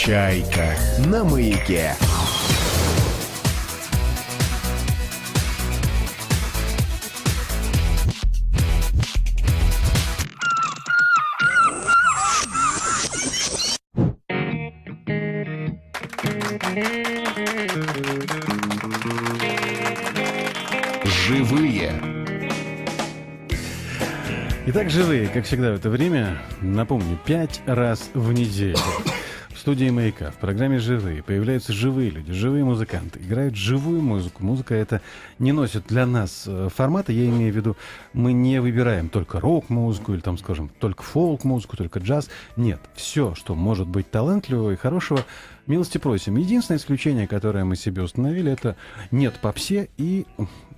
«Чайка» на Маяке. Живые. Итак, живые, как всегда в это время, напомню, 5 раз в неделю в студии «Маяка» в программе «Живые» появляются живые люди, живые музыканты, играют живую музыку. Музыка эта не носит для нас формата, я имею в виду, мы не выбираем только рок-музыку или, там, скажем, только фолк-музыку, только джаз. Нет, все, что может быть талантливого и хорошего, милости просим. Единственное исключение, которое мы себе установили, это нет попсе и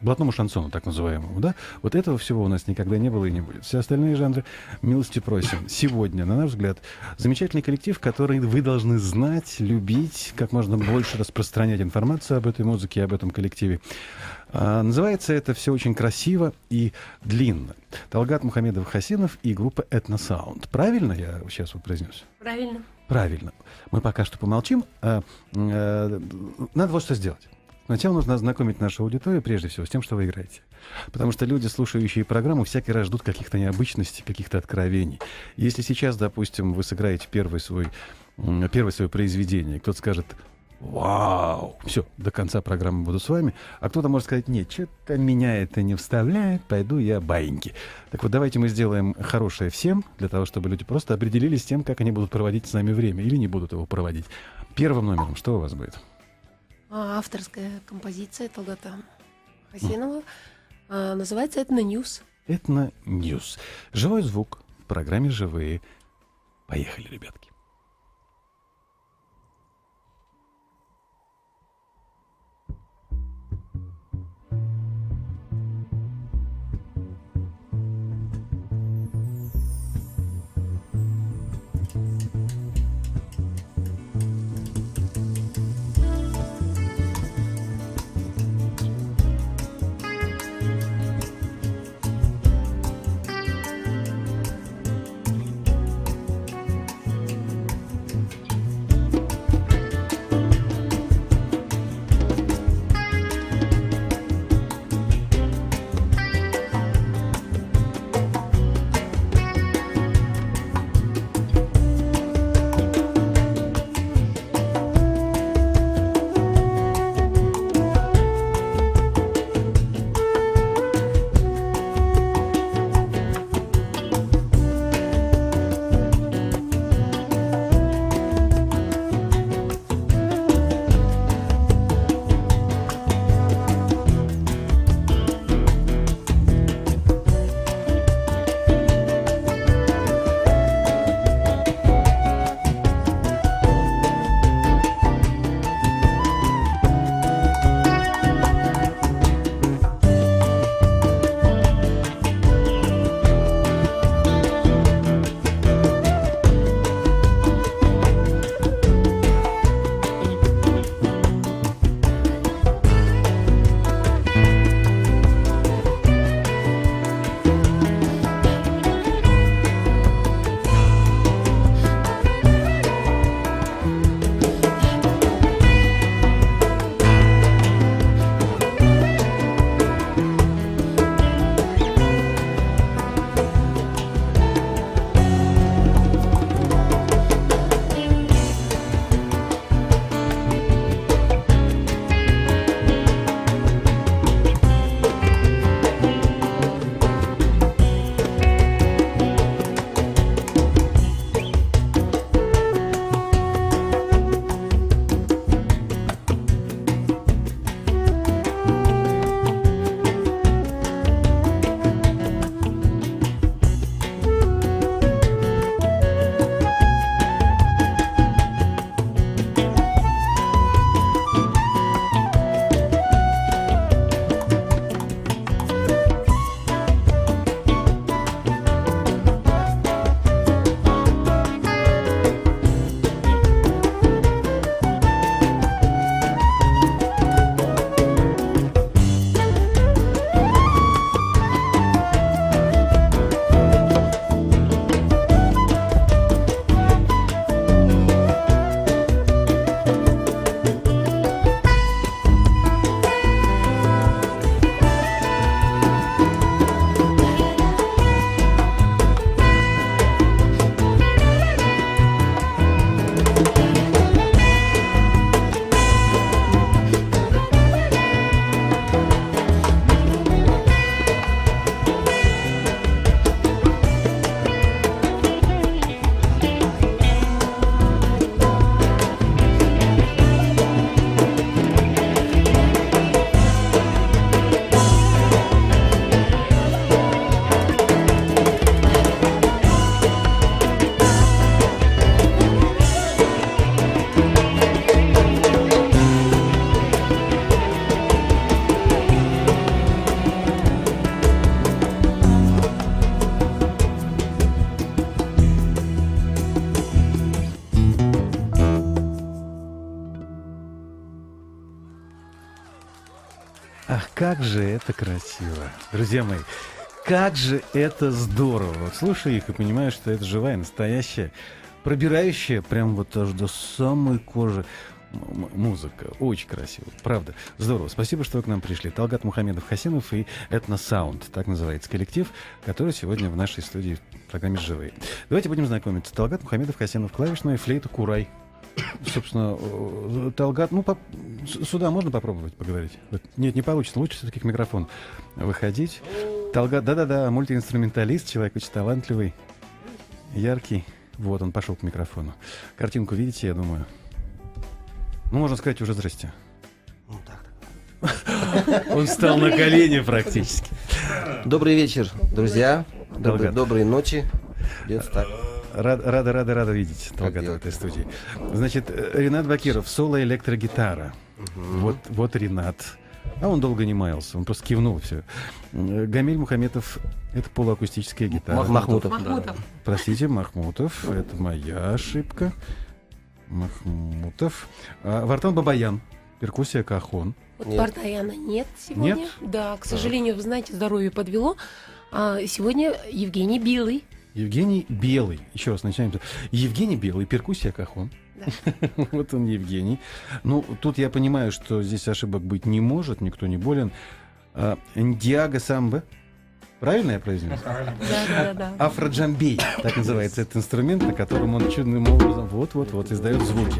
блатному шансону, так называемому, да? Вот этого всего у нас никогда не было и не будет. Все остальные жанры милости просим. Сегодня, на наш взгляд, замечательный коллектив, который вы должны знать, любить, как можно больше распространять информацию об этой музыке и об этом коллективе. Называется это все очень красиво и длинно. Талгат Мухамедов-Хасинов и группа «Этносаунд». Правильно я сейчас вот произнес? Правильно. Правильно. Мы пока что помолчим. Надо вот что сделать. Сначала нужно ознакомить нашу аудиторию, прежде всего, с тем, что вы играете. Потому что люди, слушающие программу, всякий раз ждут каких-то необычностей, каких-то откровений. Если сейчас, допустим, вы сыграете первое свое произведение, кто-то скажет: «Вау!» Все, до конца программы буду с вами. А кто-то может сказать: «Нет, что-то меня это не вставляет, пойду я баиньки». Так вот, давайте мы сделаем хорошее всем, для того, чтобы люди просто определились с тем, как они будут проводить с нами время или не будут его проводить. Первым номером что у вас будет? Авторская композиция Талгата Хасинова. Называется «Этно-ньюс». «Этно-ньюс». Живой звук в программе «Живые». Поехали, ребятки. Ах, как же это красиво. Друзья мои, как же это здорово. Вот слушай их и понимаешь, что это живая, настоящая, пробирающая прям вот аж до самой кожи музыка. Очень красиво. Правда. Здорово. Спасибо, что вы к нам пришли. Талгат Мухамедов-Хасенов и Этносаунд. Так называется коллектив, который сегодня в нашей студии в программе «Живые». Давайте будем знакомиться. Талгат Мухамедов-Хасенов, клавишная, флейта, курай. Собственно, Талгат, сюда можно попробовать поговорить? Вот, нет, не получится. Лучше все-таки к микрофону выходить. Талгат, да-да-да, мультиинструменталист, человек очень талантливый, яркий. Вот, он пошел к микрофону. Картинку видите, я думаю? Можно сказать уже здрасте. Он встал на колени практически. Добрый вечер, друзья. Талгат. Доброй ночи. Где-то так. Рада видеть Талгата в этой студии. Значит, Ринат Бакиров, соло-электрогитара. Вот Ринат. А он долго не маялся, он просто кивнул все. Гамиль Мухаметов, это полуакустическая гитара. Махмутов. Простите, Махмутов, это моя ошибка. Махмутов. Вартан Бабаян, перкуссия, кахон. Вот Нет. Бардаяна нет сегодня. Нет? Да, к сожалению, вы знаете, здоровье подвело. Сегодня Евгений Белый. Евгений Белый. Еще раз начинаем. Евгений Белый, перкуссия, кахон. Да. Вот он, Евгений. Ну, тут я понимаю, что здесь ошибок быть не может, никто не болен. Ндиаго самбо. Правильно я произнес? Да. Афроджамбей, так называется этот инструмент, на котором он чудным образом вот издает звуки.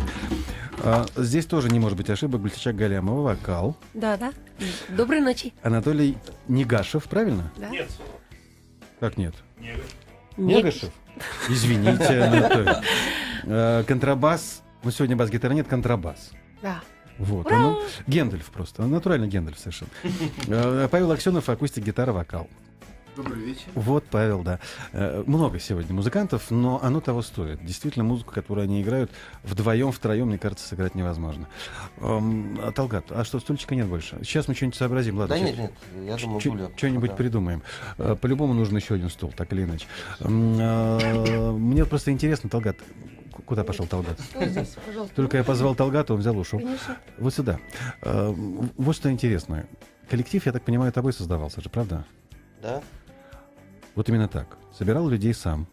Здесь тоже не может быть ошибок. Гульчачак Галямова, вокал. Да. Доброй ночи. Анатолий Негашев, правильно? Да? Нет. Как нет? Нет. Негашев? Извините, Анатолий. Контрабас. Ну, сегодня бас-гитары нет, контрабас. Да. Вот. Ура! Он Гендальф просто. Он натурально Гендальф совершенно. Павел Аксенов, акустик, гитара, вокал. Добрый вечер. Вот, Павел, да. Много сегодня музыкантов, но оно того стоит. Действительно, музыку, которую они играют вдвоем, втроем, мне кажется, сыграть невозможно. Талгат, а что, стульчика нет больше? Сейчас мы что-нибудь сообразим. Ладно, Да нет, я думаю, Гуля. что-нибудь Да. придумаем. По-любому нужен еще один стул, так или иначе. Мне просто интересно, Талгат, куда пошел Талгат? Что здесь, пожалуйста? Только я позвал Талгата, он взял, ушел. Конечно. Вот сюда. Вот что интересно. Коллектив, я так понимаю, тобой создавался же, правда? Да? Вот именно так. Собирал людей сам.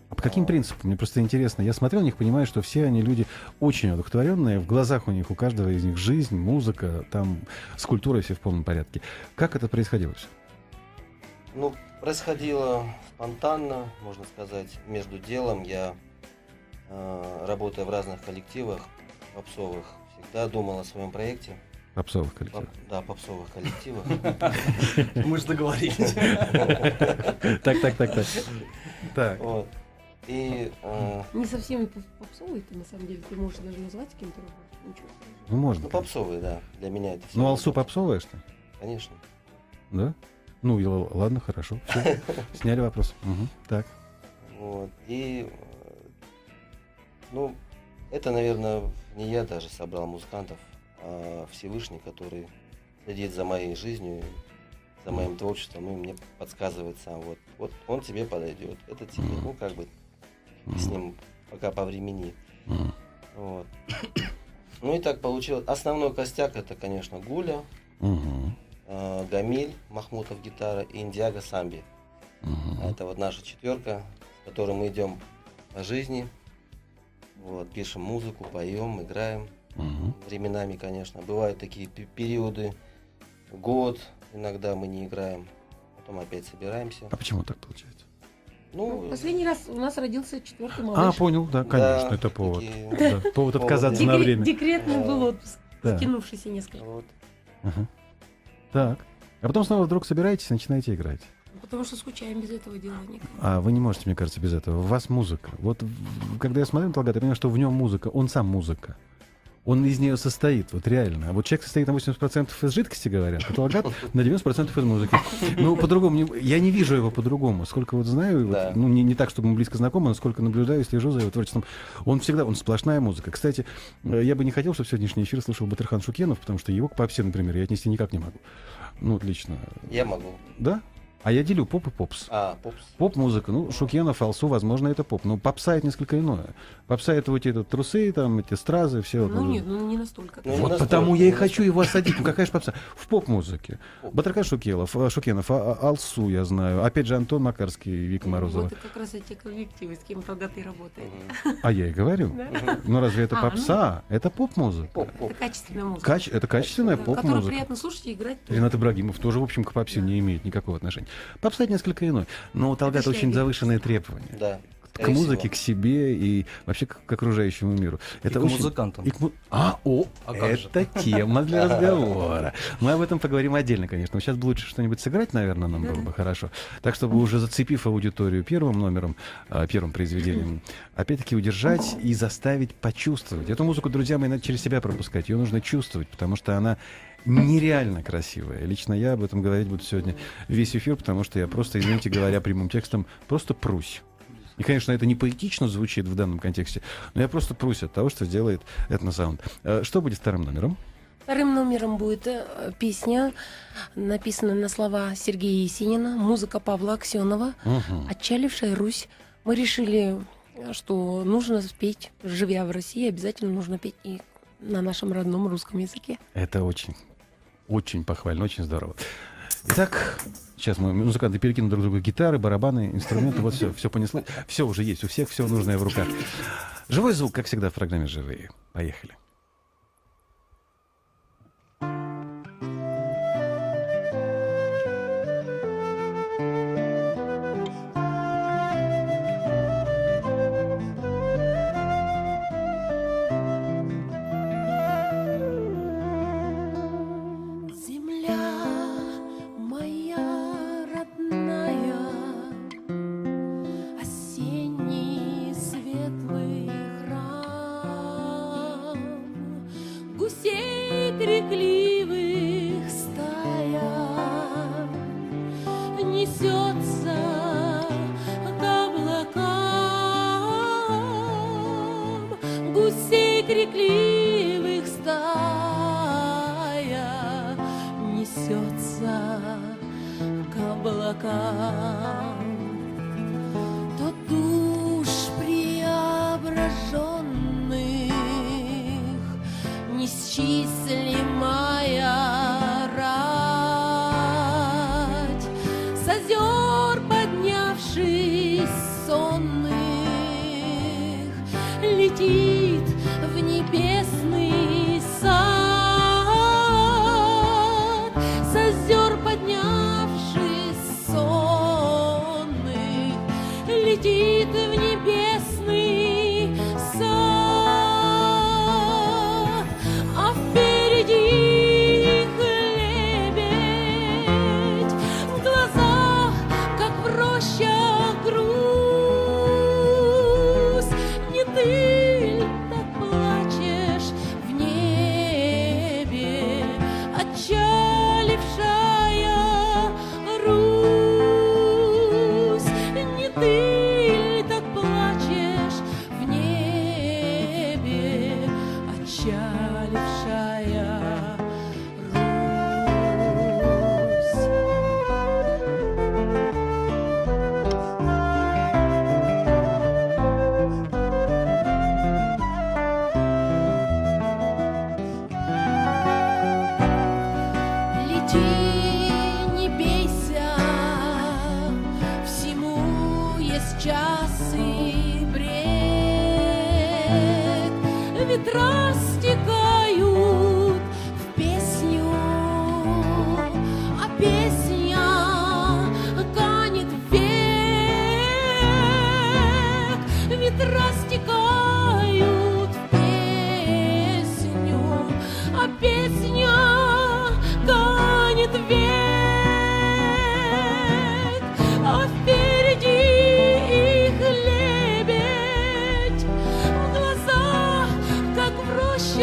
А по каким принципам? Мне просто интересно. Я смотрел на них, понимаю, что все они люди очень одухотворенные. В глазах у них, у каждого из них жизнь, музыка, там с культурой все в полном порядке. Как это происходило все? Ну, происходило спонтанно, можно сказать, между делом. Я, работая в разных коллективах попсовых, всегда думал о своем проекте. Попсовых коллективов. Да, попсовых коллективах. Мы же договорились. Так. Так. Вот. И Не совсем попсовый ты, на самом деле. Ты можешь даже назвать кем-то работу. Ничего. Ну, можно. попсовые, да. Для меня это все. Ну, Алсу попсовая, что ли? Конечно. Да? Ну, и ладно, хорошо. Всё. Сняли вопрос. Мгм. Так. Вот. И, ну, это, наверное, не я даже собрал музыкантов, а Всевышний, который следит за моей жизнью, за моим творчеством, и мне подсказывает сам. Вот он тебе подойдет, это тебе, ну, как бы, с ним пока повремени. Мгм. Вот. Ну и так получилось. Основной костяк это, конечно, Гуля, Мгм. Гамиль, Махмутов гитара и Ндиаго самби. Мгм. Это вот наша четверка, с которой мы идем по жизни. Вот, пишем музыку, поем, играем. Мгм. Временами, конечно. Бывают такие периоды, год, иногда мы не играем. Потом опять собираемся. А почему так получается? Ну, Последний раз у нас родился 4-й малыш. Понял, да, конечно, да, это повод. такие- Да, повод отказаться на время. Декретный был отпуск, Да. скинувшийся несколько. Вот. Ага. Так. А потом снова вдруг собираетесь и начинаете играть. Потому что скучаем без этого дела никак. А вы не можете, мне кажется, без этого. У вас музыка. Вот когда я смотрю на Талгата, я понимаю, что в нем музыка. Он сам музыка. Он из нее состоит, вот реально. А вот человек состоит на 80% из жидкости, говорят, а Талгат на 90% из музыки. Ну, по-другому, я не вижу его по-другому. Сколько вот знаю, Да. вот, ну, не так, чтобы мы близко знакомы, но сколько наблюдаю, слежу за его творчеством. Он сплошная музыка. Кстати, я бы не хотел, чтобы сегодняшний эфир слушал Батырхан Шукенов, потому что его к попсе, например, я отнести никак не могу. Ну, вот лично. Я могу. Да? А я делю поп и попс. Попс. Поп-музыка, ну, Шукенов, Алсу, возможно, это поп. Но попса — это несколько иное. Попса — это вот эти трусы, там, эти стразы, все. Ну нет, ну не настолько. Ну, Вот не потому настолько, я и не хочу его осадить. Ну какая же попса? В поп-музыке. Поп. Батрака Шукенов, Алсу я знаю. Опять же Антон Макарский, Вика Морозова. Вот это как раз эти коллективы, с кем тогда ты работаешь. А я и говорю. Да? Ну разве это А, попса? Это поп-музыка. Поп. Это качественная музыка. Это качественная Которую поп-музыка. приятно слушать и играть. тоже. Ренат Ибрагимов тоже, в общем, к попсе не имеет никакого отношения. Попса — это несколько иной. Но у Талгата очень шлягер. завышенные требования. Да. К скорее музыке, всего. к себе и вообще к окружающему миру. Это к очень... музыкантам. И к му- А как же? это тема для разговора. Мы об этом поговорим отдельно, конечно. Но сейчас бы лучше что-нибудь сыграть, наверное, нам было бы хорошо. Так, чтобы уже зацепив аудиторию первым номером, первым произведением, опять-таки удержать и заставить почувствовать. Эту музыку, друзья мои, надо через себя пропускать. Ее нужно чувствовать, потому что она нереально красивая. Лично я об этом говорить буду сегодня весь эфир, потому что я просто, извините говоря, прямым текстом, просто прусь. И, конечно, это не поэтично звучит в данном контексте, но я просто прусь от того, что делает этносаунд. Что будет вторым номером? Вторым номером будет песня, написанная на слова Сергея Есенина, музыка Павла Аксенова, Мгм. «Отчалившая Русь». Мы решили, что нужно спеть, живя в России, обязательно нужно петь и на нашем родном русском языке. Это очень, очень похвально, очень здорово. Итак, сейчас мы музыканты перекинут друг другу гитары, барабаны, инструменты. Вот все понесло. Все уже есть, у всех все нужное в руках. Живой звук, как всегда, в программе «Живые». Поехали. Земля моя родная, осенний светлый храм, гусей крикливых стая несется к облакам, гусей крикливых стая несется к облакам. То душ преображенных неисчислимая рать, с озер поднявшись сонных, летит в небесный сад, с озер поднявшись сонных, летит в небесный сад, а впереди их лебедь, в глазах, как в рощах грусть. Не ты ль так плачешь в небе, отчалившая Русь? Не ты ль так плачешь в небе, отчалившая Русь? Лети, не бейся, всему есть час и бред. Ветра стекают в песню, а песня канет век. Ветра стекают в песню, а песня канет век, а впереди их лебедь, в глазах, как в роще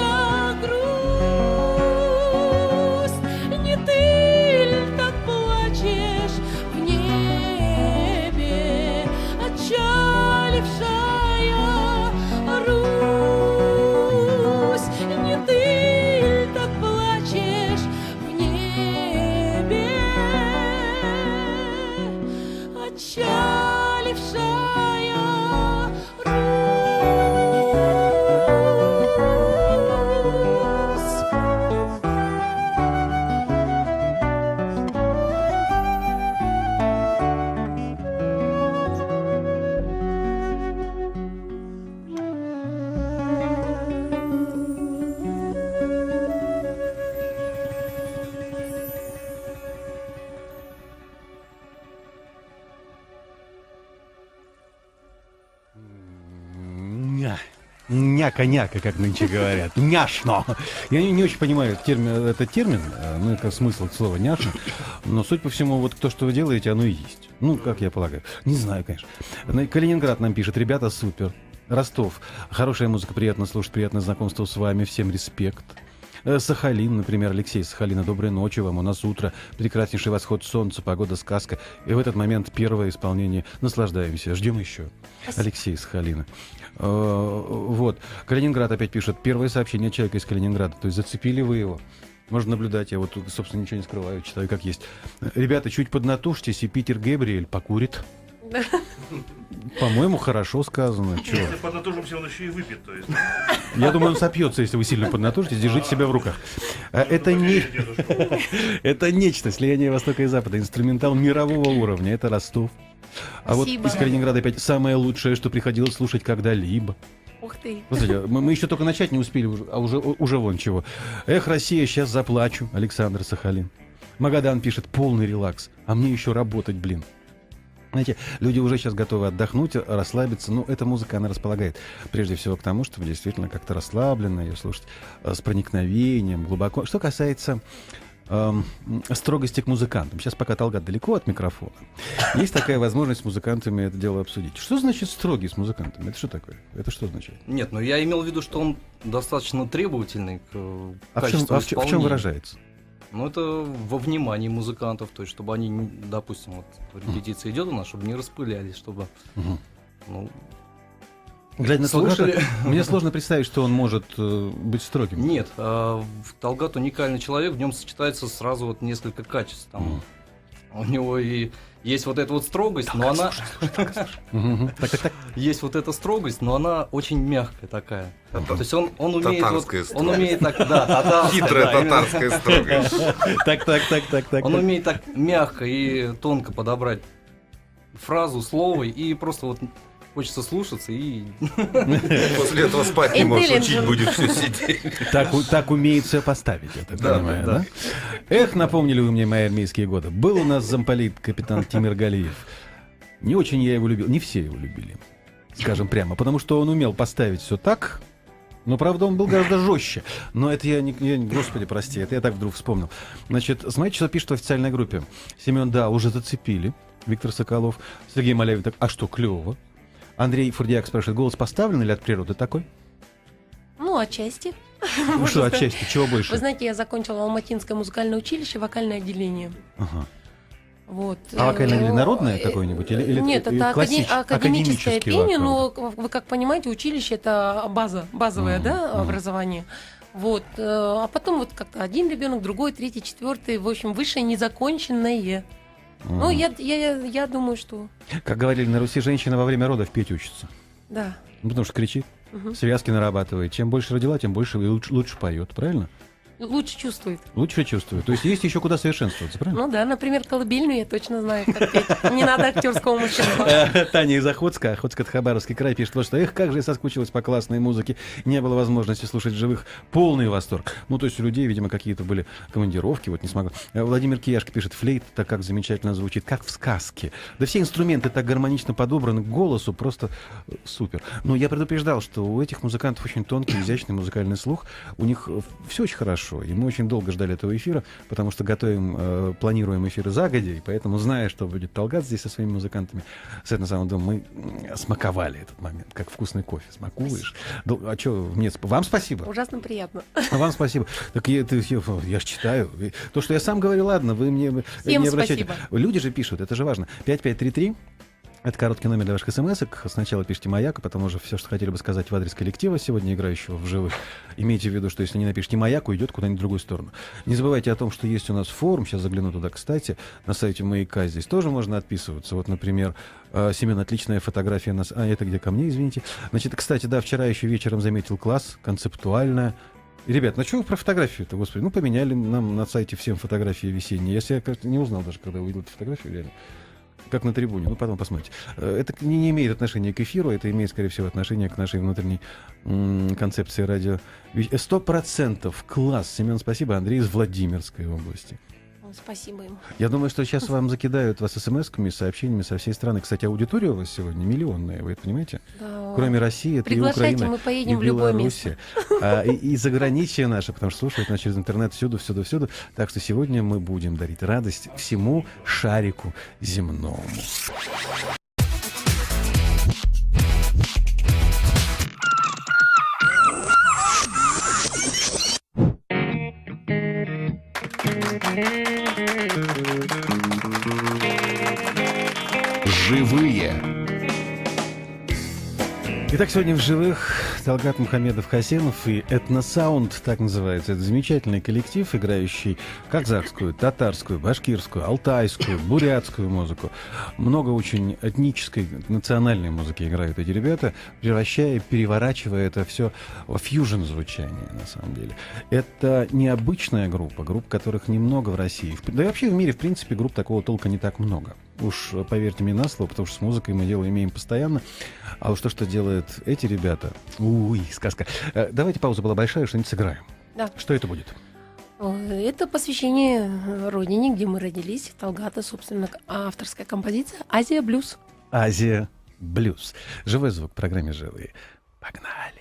Няка-няка, как нынче говорят. Няшно. Я не очень понимаю этот термин, ну, это смысл слова няшно. Но, суть по всему, вот то, что вы делаете, оно и есть. Ну, как я полагаю. Не знаю, конечно. Калининград нам пишет: ребята, супер. Ростов. Хорошая музыка, приятно слушать, приятное знакомство с вами. Всем респект. Сахалин, например, Алексей Сахалина. Доброй ночи вам. У нас утро, прекраснейший восход солнца, погода, сказка. И в этот момент первое исполнение. Наслаждаемся. Ждем еще. Алексей Сахалина. Вот. Калининград опять пишет. Первое сообщение человека из Калининграда. То есть зацепили вы его. Можно наблюдать. Я вот, собственно, ничего не скрываю, читаю как есть. Ребята, чуть поднатужьтесь, и Питер Гэбриэль покурит. По-моему, хорошо сказано. Чё? Если поднатужимся, он еще и выпьет, то есть. Я думаю, он сопьется, если вы сильно поднатужитесь. Держите себя в руках. Это нечто, слияние Востока и Запада. Инструментал мирового уровня. Это Ростов. А Спасибо. вот из Калининграда опять самое лучшее, что приходилось слушать когда-либо. Ух ты. Слушайте, мы еще только начать не успели, а уже вон чего. Эх, Россия, сейчас заплачу. Александр Сахалин. Магадан пишет: полный релакс. А мне еще работать, блин. Знаете, люди уже сейчас готовы отдохнуть, расслабиться. Но эта музыка, она располагает прежде всего к тому, чтобы действительно как-то расслабленно ее слушать, с проникновением, глубоко. Что касается строгости к музыкантам. Сейчас пока Талгат далеко от микрофона. Есть такая возможность с музыкантами это дело обсудить. Что значит строгий с музыкантами? Это что такое? Это что означает? Нет, ну я имел в виду, что он достаточно требовательный к А качеству в чем исполнения. выражается? Ну, это во внимании музыкантов, то есть, чтобы они, допустим, вот репетиция идет у нас, чтобы не распылялись, чтобы, Мгм. ну, Глядя на Талгата, слушали. мне сложно представить, что он может быть строгим. Нет, Талгат уникальный человек, в нем сочетается сразу вот несколько качеств. Там, у него и есть вот эта вот строгость, но она... Мгм. Так. Есть вот эта строгость, но она очень мягкая такая. То есть он умеет... татарская Он умеет так, да, татарская, Хитрая да, именно. татарская строгость. Так. Он умеет так мягко и тонко подобрать фразу, слово, и просто вот хочется слушаться и... После этого спать не можешь, Intelligent. учить будет все сидеть. Так умеет все поставить, я так Да, понимаю, да. да? Эх, напомнили вы мне мои армейские годы. Был у нас замполит капитан Тимир Галиев. Не очень я его любил, не все его любили, скажем прямо, потому что он умел поставить все так, но, правда, он был гораздо жестче. Но это господи, прости, это я так вдруг вспомнил. Значит, смотрите, что пишет в официальной группе. Семен, да, уже зацепили. Виктор Соколов. Сергей Маляев, так, а что, клево? Андрей Фурдиак спрашивает, голос поставлен или от природы такой? Ну, отчасти. Ну что, отчасти, чего больше? Вы знаете, я закончила Алматинское музыкальное училище, вокальное отделение. Ага. Вот. А вокальное или народное э, какое-нибудь? Или Нет, или это академический академическое пение, вокал? но вы как понимаете, училище это базовое, да, образование. Вот. А потом вот как-то один ребенок, другой, третий, четвертый, в общем, высшее незаконченное. Ну, я думаю, что Как говорили на Руси, женщина во время родов петь учится. да. Ну, потому что кричит, Мгм. связки нарабатывает. Чем больше родила, тем больше и лучше поет, правильно? Лучше чувствует. Лучше чувствует. То есть есть еще куда совершенствоваться, правильно? Ну да, например, колыбельную я точно знаю, как петь. Не надо актерского мастерства. Таня из Охотска, Хабаровский край, пишет, вот что, эх, как же я соскучилась по классной музыке, не было возможности слушать живых, полный восторг. Ну, то есть у людей, видимо, какие-то были командировки, вот не смогла. Владимир Кияшко пишет, флейт так как замечательно звучит, как в сказке. Да все инструменты так гармонично подобраны к голосу, просто супер. Но я предупреждал, что у этих музыкантов очень тонкий, изящный музыкальный слух, у них все очень хорошо, и мы очень долго ждали этого эфира, потому что планируем эфиры загодя, и поэтому, зная, что будет Талгат здесь со своими музыкантами, с этим самым домом мы смаковали этот момент, как вкусный кофе смакуешь. А что, вам спасибо. Ужасно приятно. Вам спасибо. Так я ж читаю. То, что я сам говорю, ладно, вы мне Всем не обращайте. спасибо. Люди же пишут, это же важно. 5533. Это короткий номер для ваших смс-ок. Сначала пишите «Маяк», а потом уже все, что хотели бы сказать в адрес коллектива, сегодня играющего в живых. Имейте в виду, что если не напишите «Маяк», уйдет куда-нибудь в другую сторону. Не забывайте о том, что есть у нас форум. Сейчас загляну туда, кстати, на сайте «Маяка». Здесь тоже можно отписываться. Вот, например, Семен, отличная фотография. Это где ко мне, извините. Значит, кстати, да, вчера еще вечером заметил класс, концептуальная. Ребят, ну что вы про фотографию-то, господи? Ну, поменяли нам на сайте всем фотографии весенние. Я кажется, не узнал даже, когда увидел эту фотографию, реально. Как на трибуне, ну потом посмотрите. Это не имеет отношения к эфиру, это имеет, скорее всего, отношение к нашей внутренней концепции радио. 100% класс. Семен, спасибо. Андрей из Владимирской области. Спасибо им. Я думаю, что сейчас вам закидают вас смс-ками, сообщениями со всей страны. Кстати, аудитория у вас сегодня миллионная, вы это понимаете? Да. Кроме России, это и Приглашайте, Украина, мы поедем и в любое Белоруссия, и заграничье наше, потому что слушают нас через интернет всюду. Так что сегодня мы будем дарить радость всему шарику земному. Живые. Итак, сегодня в живых Талгат Мухамедов-Хасенов и Этносаунд, так называется. Это замечательный коллектив, играющий казахскую, татарскую, башкирскую, алтайскую, бурятскую музыку. Много очень этнической, национальной музыки играют эти ребята, превращая, переворачивая это все в фьюжн звучание, на самом деле. Это необычная группа, которых немного в России. Да и вообще в мире, в принципе, групп такого толка не так много. Уж поверьте мне на слово, потому что с музыкой мы дело имеем постоянно. А уж то, что делают эти ребята... сказка. Давайте, пауза была большая, что-нибудь сыграем. Да. Что это будет? Это посвящение родине, где мы родились, Талгата, собственно, авторская композиция «Азия блюз». Азия блюз. Живой звук в программе «Живые». Погнали.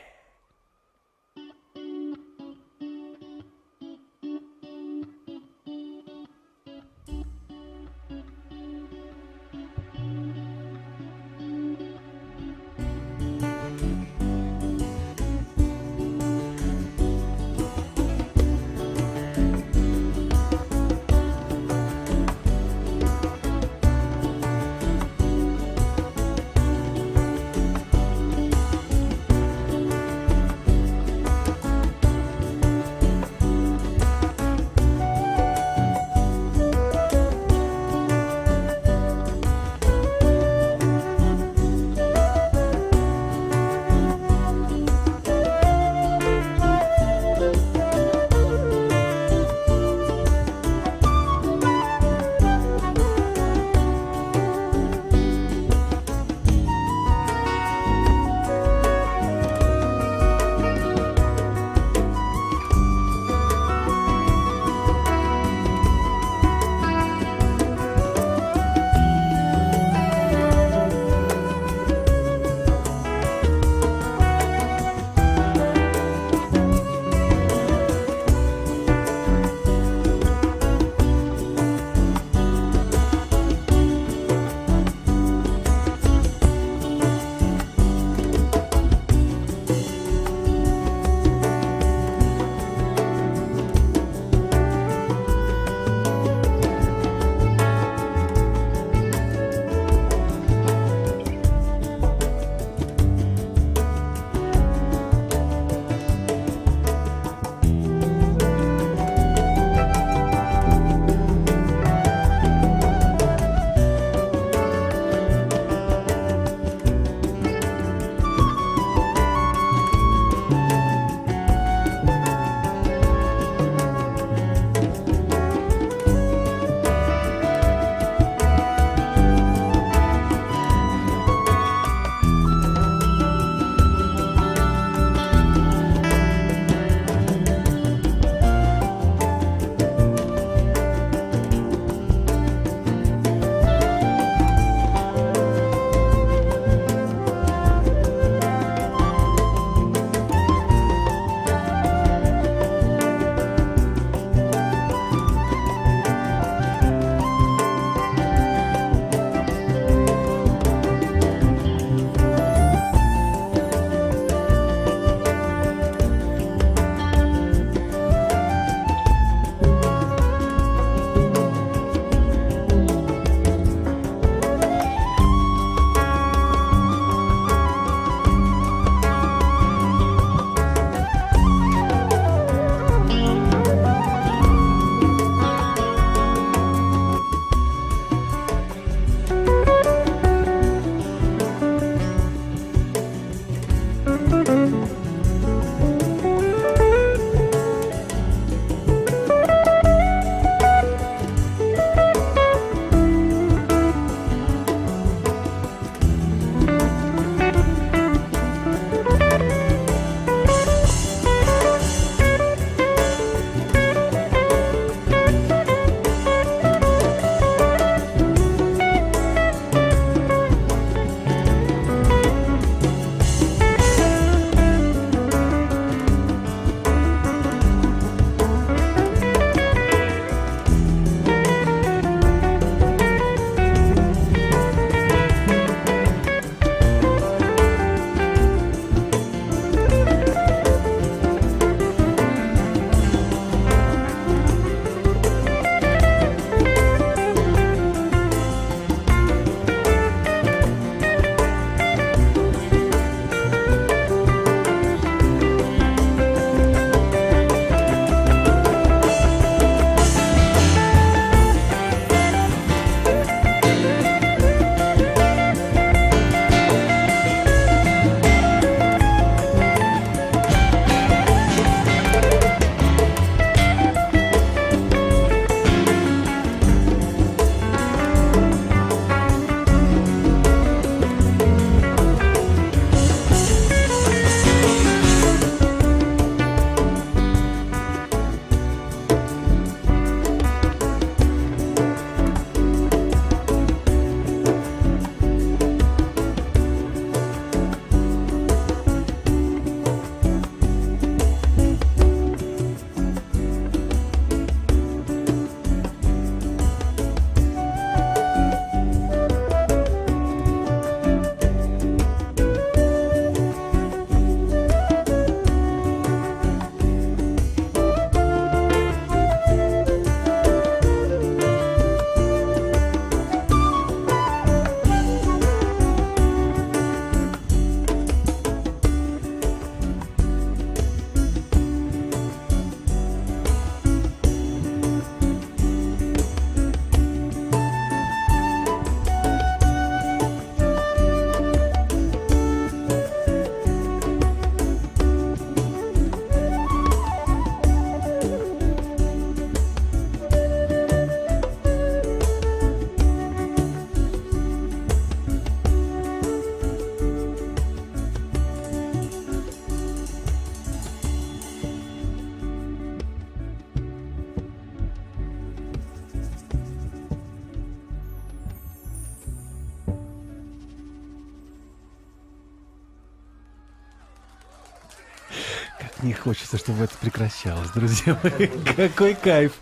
Как не хочется, чтобы это прекращалось, друзья мои. Какой кайф.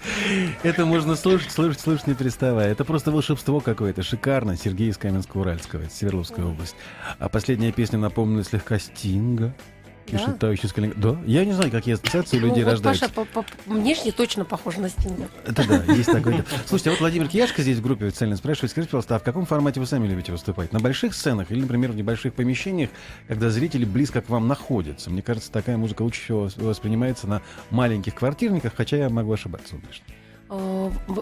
Это можно слушать, не переставая. Это просто волшебство какое-то. Шикарно. Сергей из Каменска-Уральского, это Свердловская область. А последняя песня напомнила слегка Стинга. Да? Да, я не знаю, какие ассоциации у людей вот рождаются. Паша внешне точно похож на Стинга. Это да, есть такое. Да. Слушайте, а вот Владимир Кияшко здесь в группе официально спрашивает, скажите, пожалуйста, а в каком формате вы сами любите выступать? На больших сценах или, например, в небольших помещениях, когда зрители близко к вам находятся? Мне кажется, такая музыка лучше всего воспринимается на маленьких квартирниках, хотя я могу ошибаться, конечно.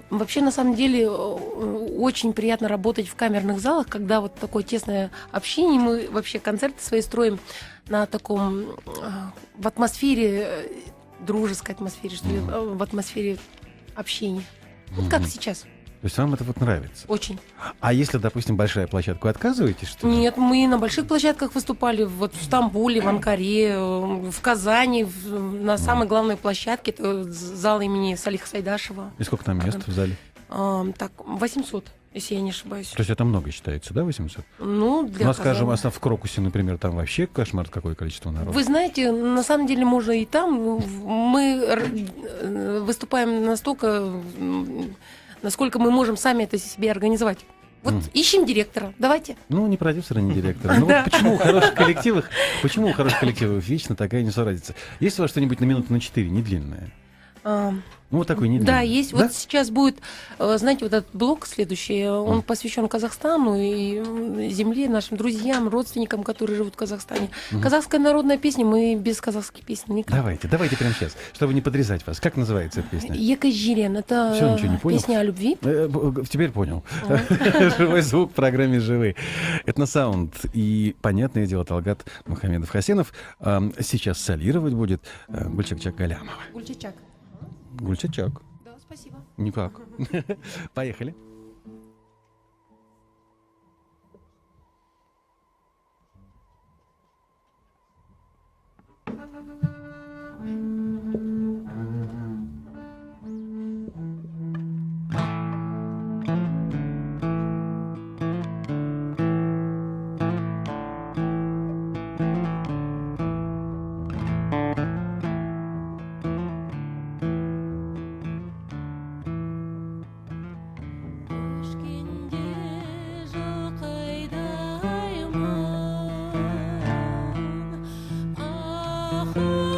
Вообще, на самом деле, очень приятно работать в камерных залах, когда вот такое тесное общение. Мы вообще концерты свои строим на таком, в атмосфере, дружеской атмосфере, что ли, в атмосфере общения. Вот как сейчас. То есть вам это вот нравится? Очень. А если, допустим, большая площадка, вы отказываетесь, что ли? Нет, мы на больших площадках выступали, вот в Стамбуле, в Анкаре, в Казани, на самой главной площадке, это зал имени Салиха Сайдашева. И сколько там мест в зале? Так, 800, если я не ошибаюсь. То есть это много считается, да, 800? Ну, для Ну, а скажем, Казани. в Крокусе, например, там вообще кошмар, какое количество народу. Вы знаете, на самом деле можно и там. Мы выступаем настолько, насколько мы можем сами это себе организовать. Вот ищем директора, давайте. Ну, не продюсера, не директора. Ну, вот почему у хороших коллективов вечно такая несуразица? Есть у вас что-нибудь на минуту на 4, не длинное? Ну, вот такой не длинный. Да, есть. Да? Вот сейчас будет, знаете, вот этот блок следующий, он посвящен Казахстану и земле, нашим друзьям, родственникам, которые живут в Казахстане. Казахская народная песня, мы без казахских песен никак. Давайте прямо сейчас, чтобы не подрезать вас. Как называется эта песня? Екатерин, это Всё, ничего не понял. песня о любви. Теперь понял. Живой звук в программе «Живые». Этносаунд. И, понятное дело, Талгат Мухамедов-Хасенов сейчас солировать будет Гульчак Галямова. Гульчачак. Гульчачак. Да, спасибо. Никак. Поехали. Өшкенде жақайдаймын аху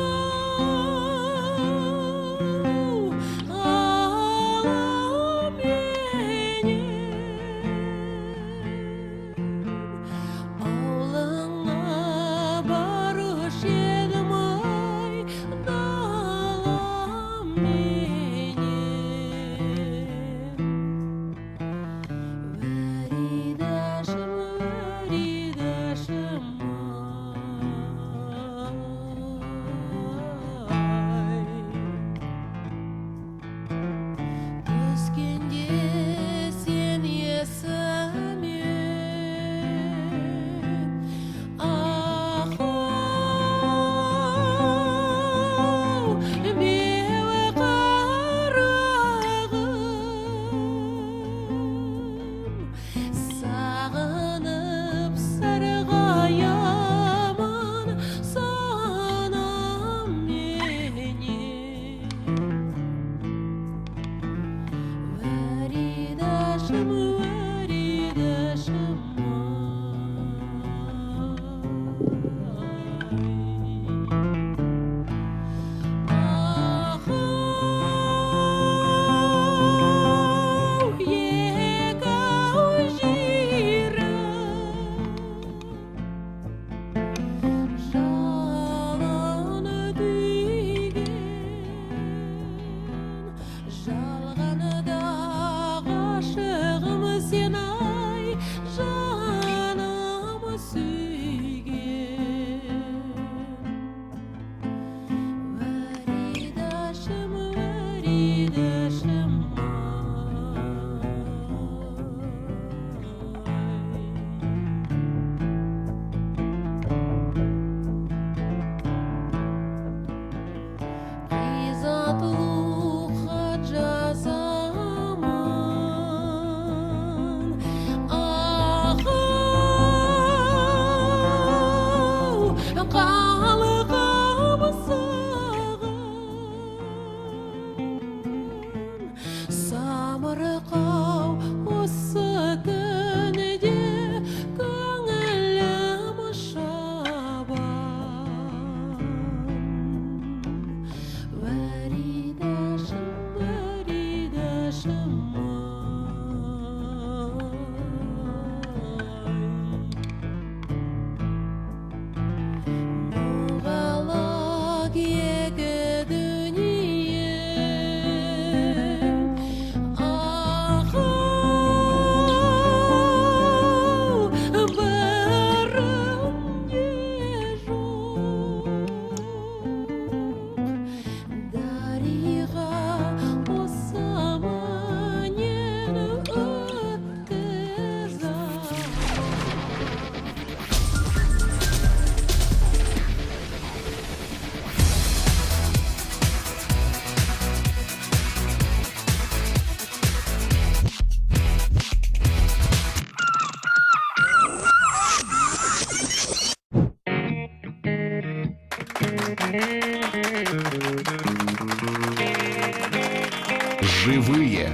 Живые.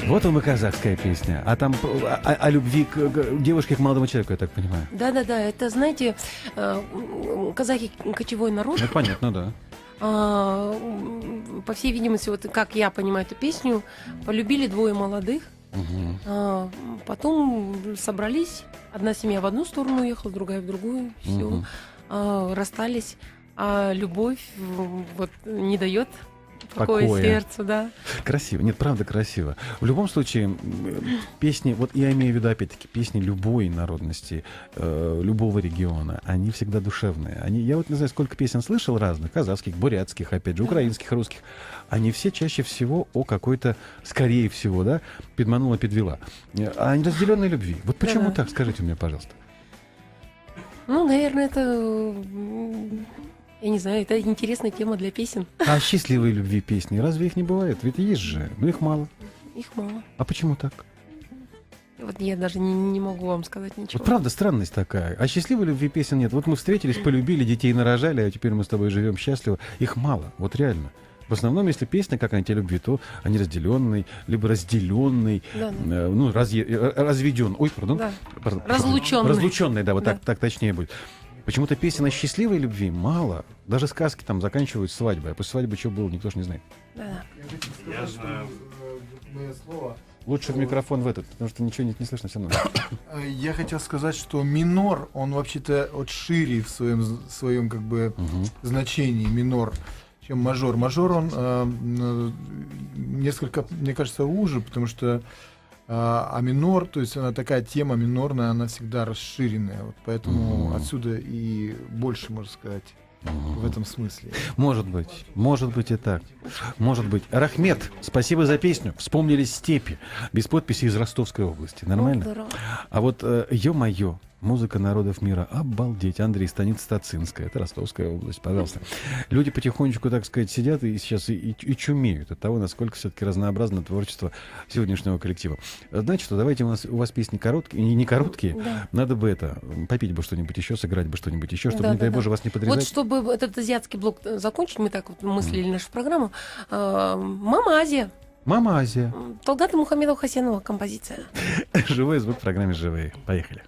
Вот вам и казахская песня. А там о любви к девушке, к молодому человеку, я так понимаю. Да-да-да, это, знаете, казахи кочевой народ. Ну, понятно, да. По всей видимости, вот как я понимаю эту песню, полюбили двое молодых, потом собрались, одна семья в одну сторону уехала, другая в другую, все, расстались, а любовь вот не дает покоя Покоя. сердцу, да. Красиво. Нет, правда красиво. В любом случае, песни, вот я имею в виду, опять-таки, песни любой народности, любого региона, они всегда душевные. Я вот не знаю, сколько песен слышал разных, казахских, бурятских, опять же, украинских, русских. Они все чаще всего о какой-то, скорее всего, да, подманула, подвела. О неразделенной любви. Вот почему Да-да. так? Скажите мне, пожалуйста. Ну, наверное, это, я не знаю, это интересная тема для песен. А счастливой любви песни, разве их не бывает? Ведь есть же, но их мало. Их мало. А почему так? Вот я даже не могу вам сказать ничего. Вот правда странность такая. А счастливой любви песен нет. Вот мы встретились, полюбили, детей нарожали, а теперь мы с тобой живем счастливо. Их мало, вот реально. В основном, если песня какая-нибудь о любви, то о неразделенной, либо разделенной, Да, ну, разведен. Ой, пардон. Да. Пардон. Разлученной. Разлученной, да, вот Да. так точнее будет. Почему-то песен о счастливой любви мало. Даже сказки там заканчивают свадьбой. А после свадьбы что было, никто ж не знает. Да. Я знаю. Мое слово. Лучше в микрофон в этот, потому что ничего не слышно все равно. Я хотел сказать, что минор, он вообще-то вот шире в своем как бы значении, минор, чем мажор. Мажор, он несколько, мне кажется, уже, потому что а минор, то есть она такая тема минорная, она всегда расширенная. Вот поэтому отсюда и больше, можно сказать, в этом смысле. Может быть и так. Может быть. Рахмет, спасибо за песню. Вспомнили степи. Без подписи из Ростовской области. Нормально? Здорово. А вот ё-моё, музыка народов мира. Обалдеть. Андрей, станица Тацинская. Это Ростовская область, пожалуйста. Люди потихонечку, так сказать, сидят и сейчас и чумеют от того, насколько все-таки разнообразно творчество сегодняшнего коллектива. Значит, давайте у вас песни короткие, не короткие. Да. Надо бы попить бы что-нибудь еще, сыграть бы что-нибудь еще, чтобы, не дай боже, вас не подрезать. Вот чтобы этот азиатский блок закончить, мы так вот мыслили нашу программу. «Мама Азия». Мама Азия. Талгата Мухамедова Хасенова композиция. Живой звук в программе «Живые». Поехали.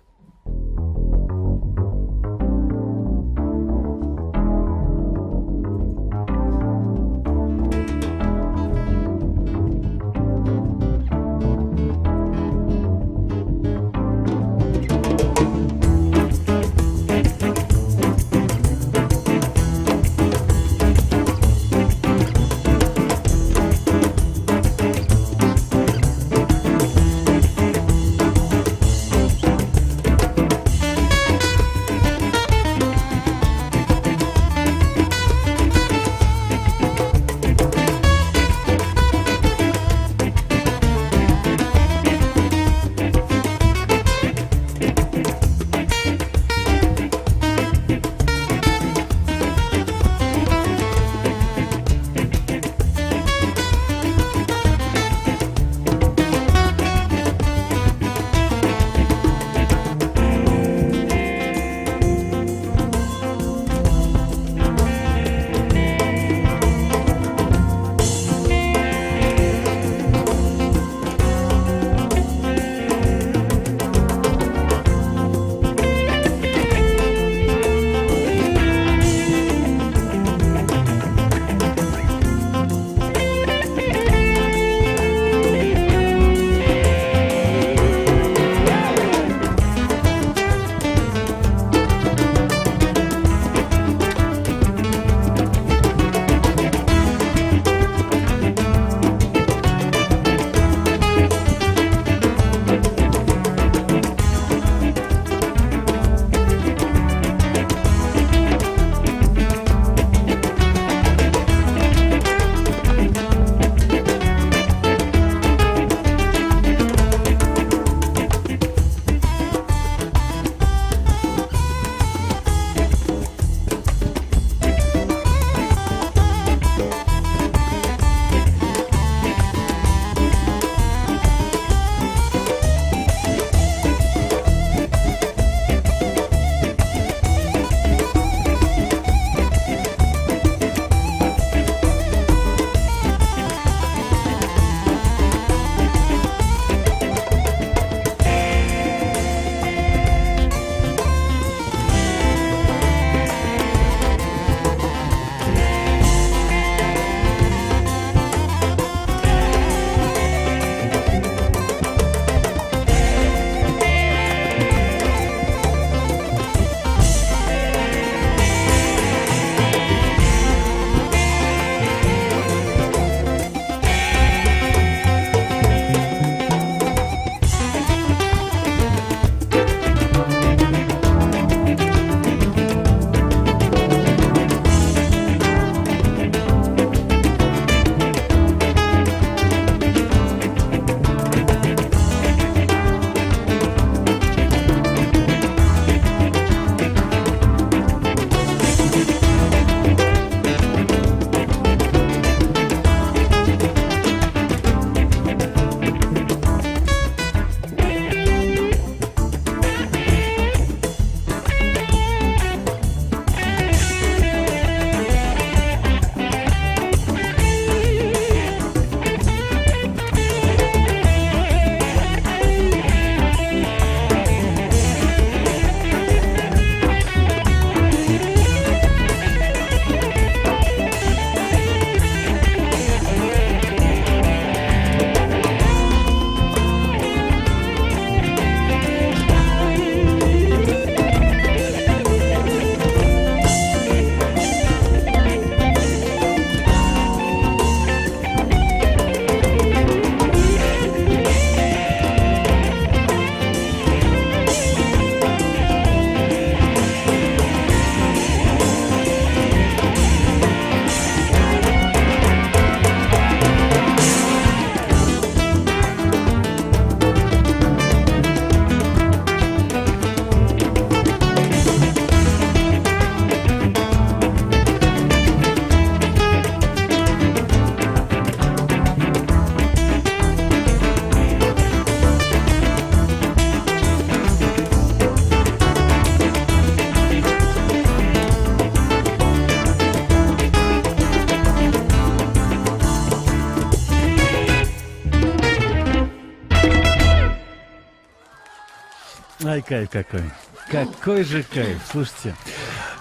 Ай, кайф какой. Какой же кайф. Слушайте,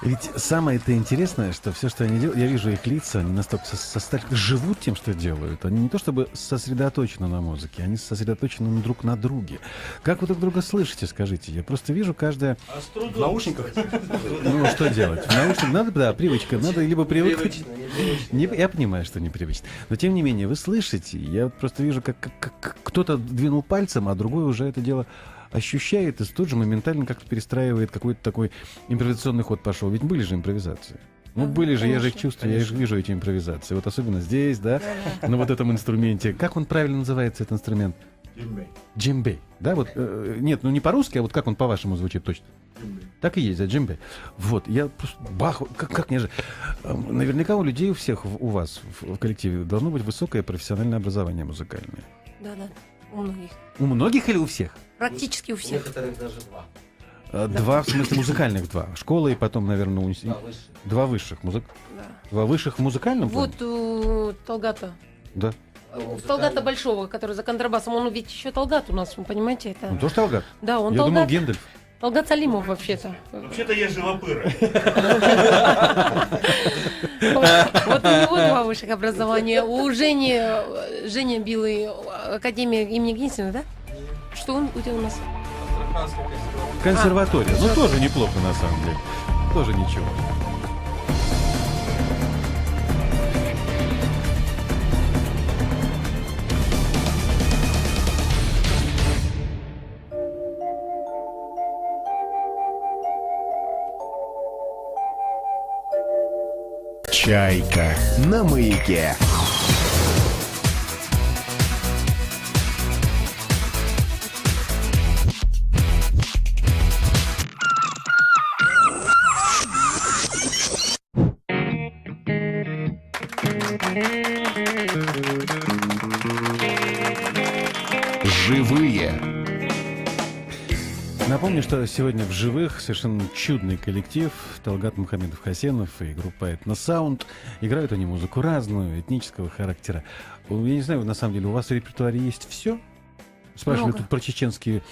ведь самое-то интересное, что все, что они делают, я вижу их лица, они настолько живут тем, что делают. Они не то чтобы сосредоточены на музыке, они сосредоточены друг на друге. Как вы друг друга слышите, скажите? Я просто вижу каждое... В наушниках? Ну, что делать? В наушниках надо, да, привычка. Надо либо привыкнуть... Я понимаю, что непривычно. Но, тем не менее, вы слышите. Я просто вижу, как кто-то двинул пальцем, а другой уже это дело ощущает и тут же моментально как-то перестраивает, какой-то такой импровизационный ход пошел. Ведь были же импровизации. Ну, были же, я же их чувствую, я же вижу эти импровизации. Вот особенно здесь, да, на вот этом инструменте. Как он правильно называется, этот инструмент? Джембей. Да, вот, нет, ну не по-русски, а вот как он по-вашему звучит точно? Так и есть, да, джембей. Вот, я просто, бах, как неожиданно. Наверняка у людей, у всех, у вас в коллективе должно быть высокое профессиональное образование музыкальное. Да, у многих. У многих или у всех? Практически у всех. Некоторых даже два. Два, в смысле, музыкальных два. Школа и потом, наверное, два высших. Да. Два высших в музыкальном плане? Вот у Талгата. Да. У Талгата Большого, который за контрабасом, он ведь еще Талгат у нас, вы понимаете? Это... Он тоже Талгат? Да, он Я думал, Талгат. Гендальф. Талгат Салимов вообще-то. Вообще-то я живопыра. Вот у него два высших образования. У Женя Билый, Академия имени Гнесина, да? Что он у нас? Консерватория. Ну, тоже неплохо, на самом деле. Тоже ничего. «Чайка» на маяке. Живые. Напомню, что сегодня в живых совершенно чудный коллектив Талгат Мухамедов Хасенов и группа «Этносаунд». Играют они музыку разную, этнического характера. Я не знаю, на самом деле, у вас в репертуаре есть все? Спрашивали Много. тут про чеченские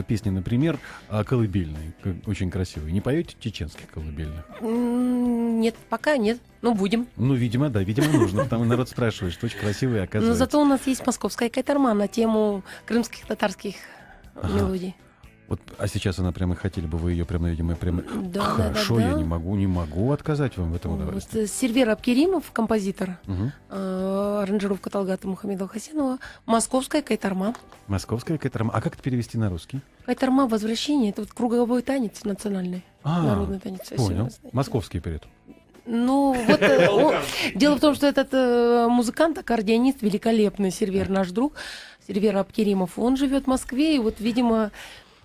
песни, например, колыбельные, очень красивые. Не поете чеченских колыбельных? Нет, пока нет. Ну, будем. Ну, видимо, да, видимо, нужно. Потому народ спрашивает, что очень красивые, Но оказывается. зато у нас есть московская кайтарма на тему крымских татарских мелодий. Вот, а сейчас она прямо хотели бы вы ее прямо, видимо, прямо... Да, Хорошо, да. я не могу отказать вам в этом удовольствии. Вот, Сервер Абкеримов, композитор, Мгм. аранжировка Талгата Мухамедова Хасенова, московская кайтарма. Московская кайтарма. А как это перевести на русский? Кайтарма возвращение, это вот круговой танец национальный, народный танец. если Понял. вы знаете. Московский перед. Ну, вот дело в том, что этот музыкант, аккордеонист, великолепный Сервер, наш друг, Сервер Абкеримов, он живет в Москве, и вот, видимо,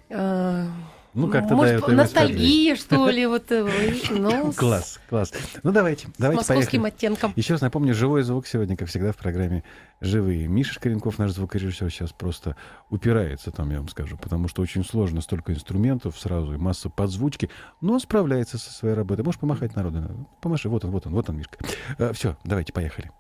Ну, как-то может, да, это ностальгия, что ли, вот, ну, Класс, класс. Ну, давайте с московским поехали. оттенком. Еще раз напомню, живой звук сегодня, как всегда, в программе «Живые». Миша Шкаренков, наш звукорежиссер, сейчас просто упирается там, я вам скажу, потому что очень сложно, столько инструментов сразу и масса подзвучки, но он справляется со своей работой. Можешь помахать народу? Помаши, вот он, Мишка. Все, давайте, поехали.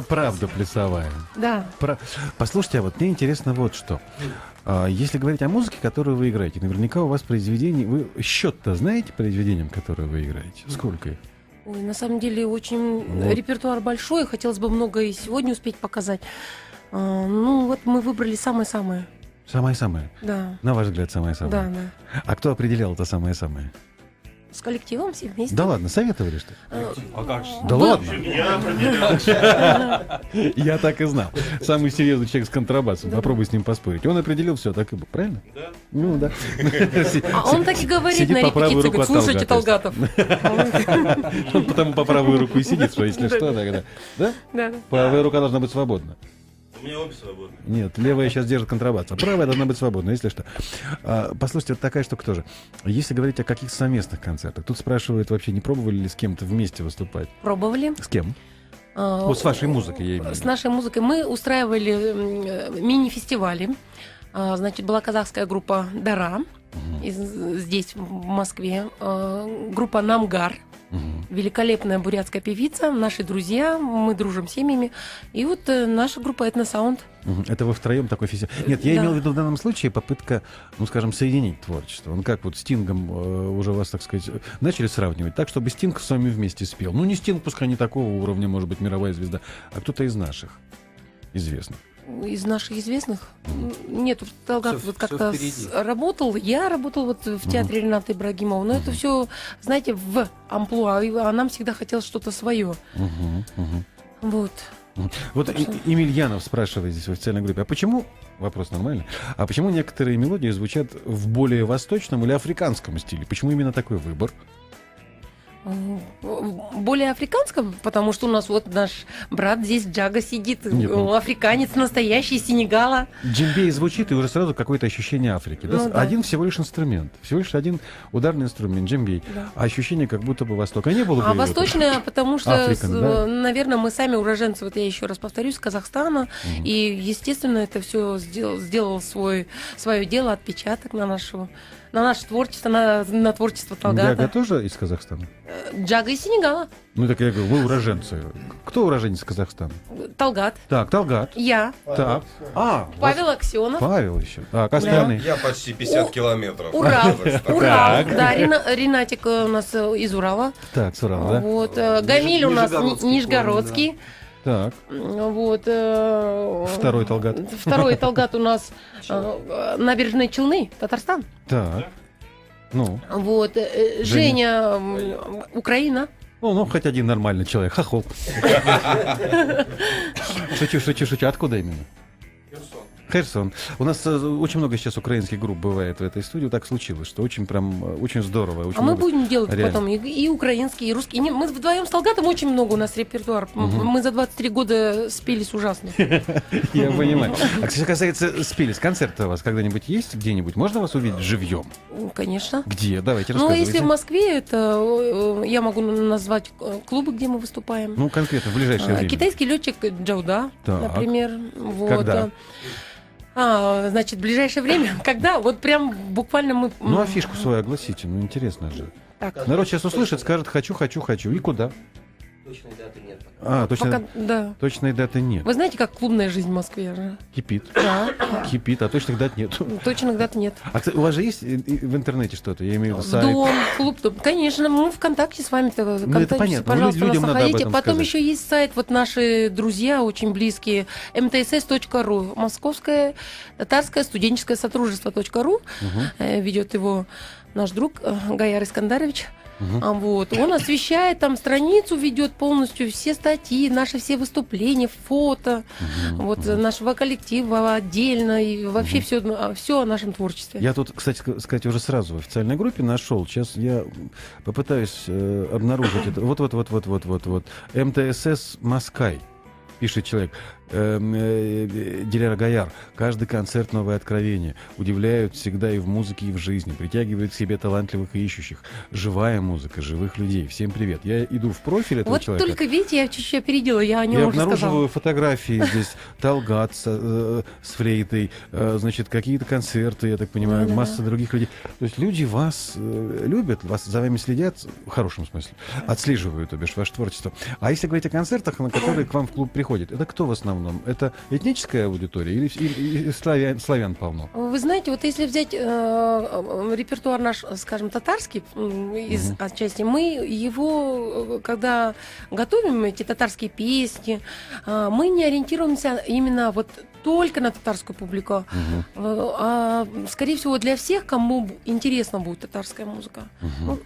Правда плясовая. Да. Послушайте, а вот мне интересно вот что. Если говорить о музыке, которую вы играете, наверняка у вас произведений... Вы счет-то знаете произведениям, которые вы играете? Сколько их? Ой, на самом деле очень Вот. репертуар большой, хотелось бы много и сегодня успеть показать. Ну, вот мы выбрали самое-самое. Самое-самое. Да, На ваш взгляд, самое-самое. да, да. А кто определял это самое-самое? С коллективом все вместе. Да ладно, советовали, что ли? А как же? Да Был- ладно. Я определял. Я так и знал. Самый серьезный человек с контрабасом. Попробуй с ним поспорить. Он определил все, так и было. Правильно? Да. Ну да. А он так и говорит Сидит на по правую репетиции, руку говорит, от слушайте, Талгата. Талгатов. Он потому по правую руку и сидит, что если что, тогда. Да? Да, да. Правая рука должна быть свободна. У меня обе свободны. Нет, левая сейчас держит контрабас, а правая должна быть свободна, если что. Послушайте, вот такая штука тоже. Если говорить о каких-то совместных концертах, тут спрашивают вообще, не пробовали ли с кем-то вместе выступать? Пробовали. С кем? А, Вот с вашей музыкой, я имею в С виду. нашей музыкой мы устраивали мини-фестивали. Значит, была казахская группа «Дара» здесь, в Москве. Группа «Намгар». Мгм. Великолепная бурятская певица, наши друзья, мы дружим с семьями. И вот наша группа «Этносаунд». Мгм. Это вы втроем такой фестиваль. Нет, я Да. имел в виду в данном случае попытка, ну, скажем, соединить творчество. Он как вот Стингом уже вас, так сказать, начали сравнивать, так, чтобы Стинг с вами вместе спел. Ну, не Стинг, пускай не такого уровня, может быть, мировая звезда, а кто-то из наших известных. Из наших известных нет, Талгат Всё- вот всё как-то впереди. работал, я работал вот в театре Рената Ибрагимова, но это все, знаете, в амплуа, а нам всегда хотелось что-то свое. Мгм, мгм. Вот. Вот Емельянов спрашивает здесь в официальной группе, а почему, вопрос нормальный, а почему некоторые мелодии звучат в более восточном или африканском стиле? Почему именно такой выбор? Более африканском, потому что у нас вот наш брат здесь Джага сидит, Нет, ну- африканец настоящий, из Сенегала. Джембей звучит, и уже сразу какое-то ощущение Африки. Да? Ну да. Один всего лишь инструмент, всего лишь один ударный инструмент, джембей. Да. А ощущение, как будто бы Восток. А не было бы А его восточная, потому что, Африка, да? наверное, мы сами уроженцы, вот я еще раз повторюсь, Казахстана, и, естественно, это все сделал свое дело, отпечаток на наше творчество, на творчество тоже? Джага Талгата. тоже из Казахстана? Джага из Сенегала, Ну, так я говорю, вы уроженцы. Кто уроженец Казахстана? Талгат, Так, Талгат. я, Так. А, Павел Аксенов. Павел еще. Так, остальные. Я почти 50 километров. Урал, от Казахстана. Урал, да, Ренатик у нас из Урала. Так, с Урала, да? Вот, Гамиль у нас Нижегородский Нижегородский. Так, Вот, второй Талгат. Второй Талгат у нас Набережные Челны, Татарстан. Так. Ну, Вот, Женя, Украина. ну, хоть один нормальный человек. Хохол. Шучу. Откуда именно? Херсон. У нас очень много сейчас украинских групп бывает в этой студии. Так случилось, что очень очень здорово. Очень А мы много. будем делать реально. потом и украинский, и русский. Мы вдвоем с Талгатом очень много у нас репертуар. Мы за 23 года спелись ужасно. Я понимаю. А что касается спелись, концерты у вас когда-нибудь есть где-нибудь? Можно вас увидеть живьем? Конечно. Где? Давайте Ну, рассказывайте. если в Москве, это я могу назвать клубы, где мы выступаем. Ну, конкретно, в ближайшее время. Китайский летчик Джауда, Так. например. Вот. Когда? Значит, в ближайшее время. Когда? Вот прям буквально мы... Ну, афишку свою огласите, ну, интересно же. Так, Народ сейчас услышит, скажет «хочу». И куда? Точной даты нет пока. пока, да. Точной даты нет. Вы знаете, как клубная жизнь в Москве же? Кипит. Да, Кипит, а точных дат нет. точно дат нет. А кстати, у вас же есть в интернете что-то? Я имею в виду сайт. Дом, клуб, дом. Конечно, мы ВКонтакте с вами-то. это ВКонтакте, понятно. пожалуйста, Людям нас надо об находите. этом Потом сказать. еще есть сайт, вот наши друзья очень близкие, mtss.ru, московское татарское студенческое сотрудничество.ру. Ведет его наш друг Гаяр Искандарович. Вот. Он освещает там страницу, ведет полностью все статьи, наши все выступления, фото, вот нашего коллектива отдельно и вообще все о нашем творчестве. Я тут, кстати сказать, уже сразу в официальной группе нашел. Сейчас я попытаюсь обнаружить это. Вот. МТСС Москай, пишет человек. Диляра Гаяр. Каждый концерт — новое откровение. Удивляют всегда и в музыке, и в жизни. Притягивают к себе талантливых и ищущих. Живая музыка, живых людей. Всем привет. Я иду в профиль этого Вот человека. только, видите, я чуть-чуть опередила, я о нем Я уже сказала. обнаруживаю фотографии здесь. Талгат с флейтой, значит, какие-то концерты, я так понимаю, Да-да-да. масса других людей. То есть люди вас любят, вас за вами следят, в хорошем смысле, отслеживают, то бишь, ваше творчество. А если говорить о концертах, на которые к вам в клуб приходят, это кто в основном? Это этническая аудитория или славян полно? Вы знаете, вот если взять репертуар наш, скажем, татарский из отчасти, мы его, когда готовим эти татарские песни, мы не ориентируемся именно вот только на татарскую публику. А, скорее всего, для всех, кому интересна будет татарская музыка. Ну,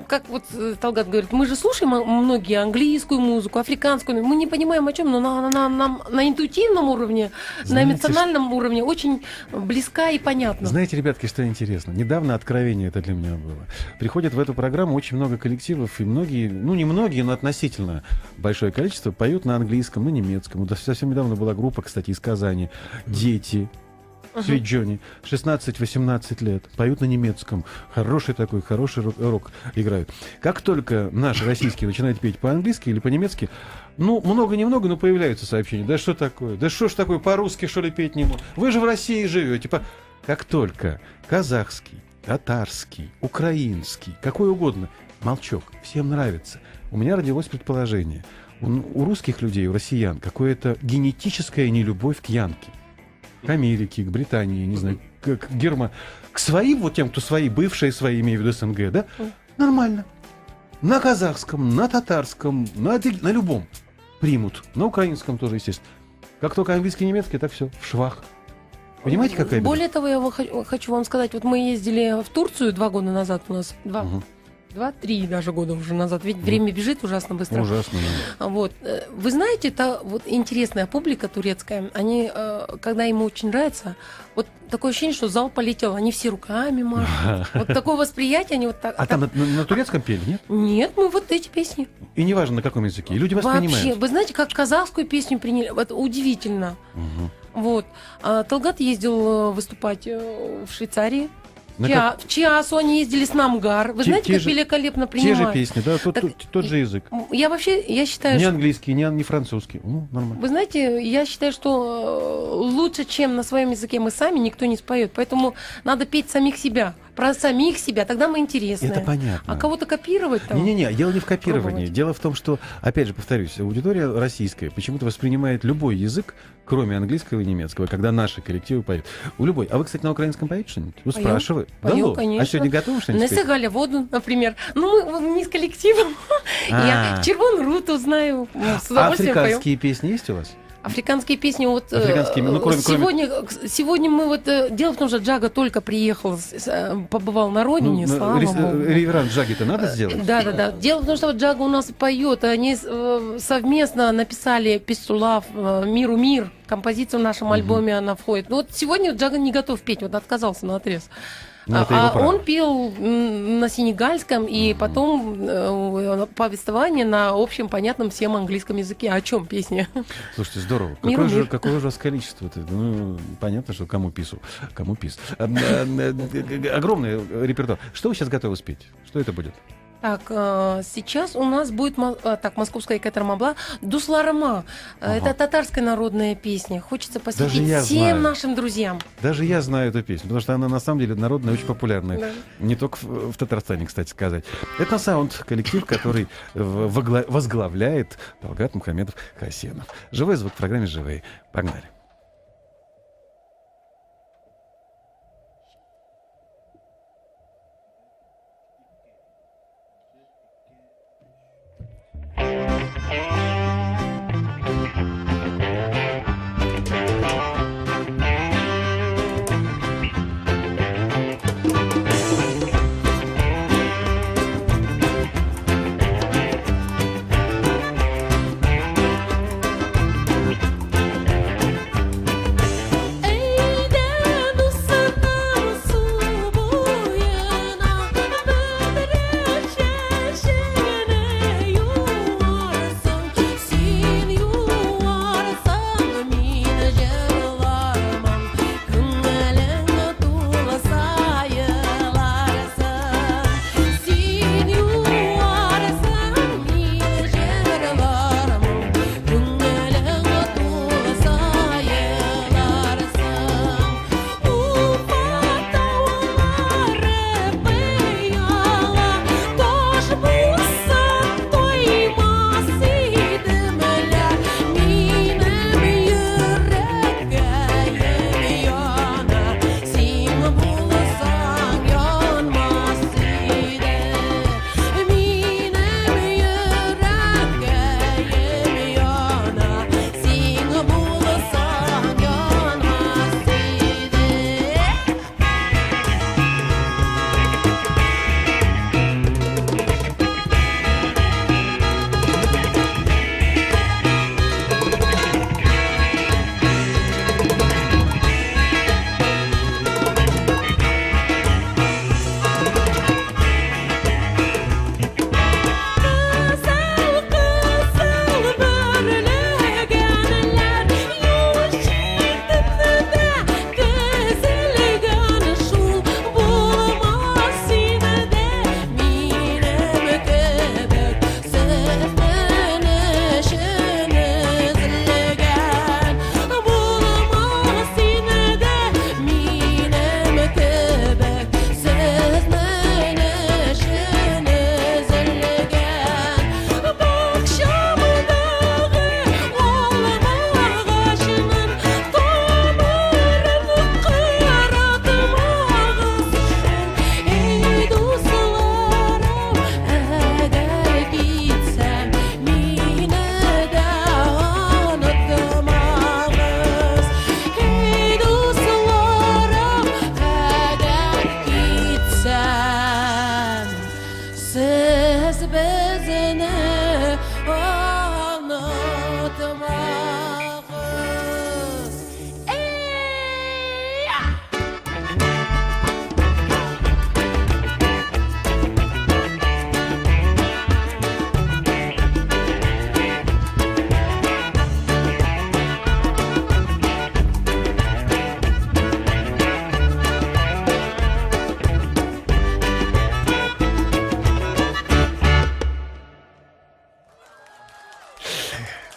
как вот Талгат говорит, мы же слушаем многие английскую музыку, африканскую, мы не понимаем о чем, но нам на интуитивном уровне, Знаете, на эмоциональном уровне очень близка и понятна. Знаете, ребятки, что интересно? Недавно откровение это для меня было. Приходят в эту программу очень много коллективов, и многие, ну не многие, но относительно большое количество поют на английском, на немецком. Вот совсем недавно была группа, кстати, из Казани. Дети. Sweet Johnny, 16-18 лет, поют на немецком, хороший рок играют. Как только наш российский начинает петь по-английски или по-немецки, ну, много-немного, но появляются сообщения. Да что такое? Да что ж такое, по-русски, что ли, петь не могу? Вы же в России живете. Как только казахский, татарский, украинский, какой угодно, молчок, всем нравится. У меня родилось предположение. У русских людей, у россиян, какое-то генетическая нелюбовь к янке. К Америке, к Британии, не знаю, к к своим, вот тем, кто свои, бывшие свои, имею в виду СНГ, да, нормально. На казахском, на татарском, на любом примут. На украинском тоже, естественно. Как только английский и немецкий, так все, в швах. Понимаете, какая беда? Более того, я хочу вам сказать, вот мы ездили в Турцию 2 года назад у нас, 2-3 даже года уже назад, ведь время бежит ужасно быстро. Ужасно. Да. Вот. Вы знаете, это вот интересная публика турецкая, они, когда им очень нравится, вот такое ощущение, что зал полетел, они все руками машут. Вот такое восприятие, они вот так... А там на турецком пели, нет? Нет, мы вот эти песни. И неважно, на каком языке. Люди вас Вообще, понимают. вы знаете, как казахскую песню приняли, вот удивительно. Вот. Талгат ездил выступать в Швейцарии. В Чиасу они ездили с Намгар. Вы знаете, как великолепно Те принимают? же песни, да, тот же язык. Я считаю, Не что... английский, не французский. Нормально. Вы знаете, я считаю, что лучше, чем на своем языке мы сами, никто не споет. Поэтому надо петь самих себя. Про самих себя, тогда мы интересны. Это понятно. А кого-то копировать там... Не-не-не, дело не в копировании. Пробовать. Дело в том, что, опять же, повторюсь, аудитория российская почему-то воспринимает любой язык, кроме английского и немецкого, когда наши коллективы поют. У любой. А вы, кстати, на украинском поете что-нибудь? Вот Поем. спрашиваю. Поем, Да, конечно. А сегодня готовы что-нибудь спеть? Насыгали воду, например. Ну, мы не с коллективом. Я Червон Руту знаю. С А удовольствием пою. африканские песни есть у вас? Африканские песни, вот Африканские, ну, кроме- сегодня мы вот дело в том, что Джага только приехал, побывал на родине, слава богу. Реверанс Джаги-то надо сделать? Да. Дело в том, что вот Джага у нас поет, они совместно написали «Peace to Love», «Миру мир», композицию в нашем альбоме она входит. Ну, вот сегодня Джага не готов петь, вот отказался наотрез. Ну, это его право. Он пел на сенегальском и потом повествование на общем понятном всем английском языке. О чем песня? Слушайте, здорово. Миру мир. Какое же у вас количество-то? Ну, понятно, что кому пису, кому пис. Огромный репертуар. Что вы сейчас готовы спеть? Что это будет? Так, сейчас у нас будет московская Екатеринбург, Дусларама. Это татарская народная песня. Хочется Даже посвятить я всем знаю. нашим друзьям. Даже я знаю эту песню, потому что она на самом деле народная, очень популярная. Да. Не только в Татарстане, кстати сказать. Это саунд-коллектив, который возглавляет Талгат Мухамедов Хасенов. Живой звук в программе «Живые». Погнали.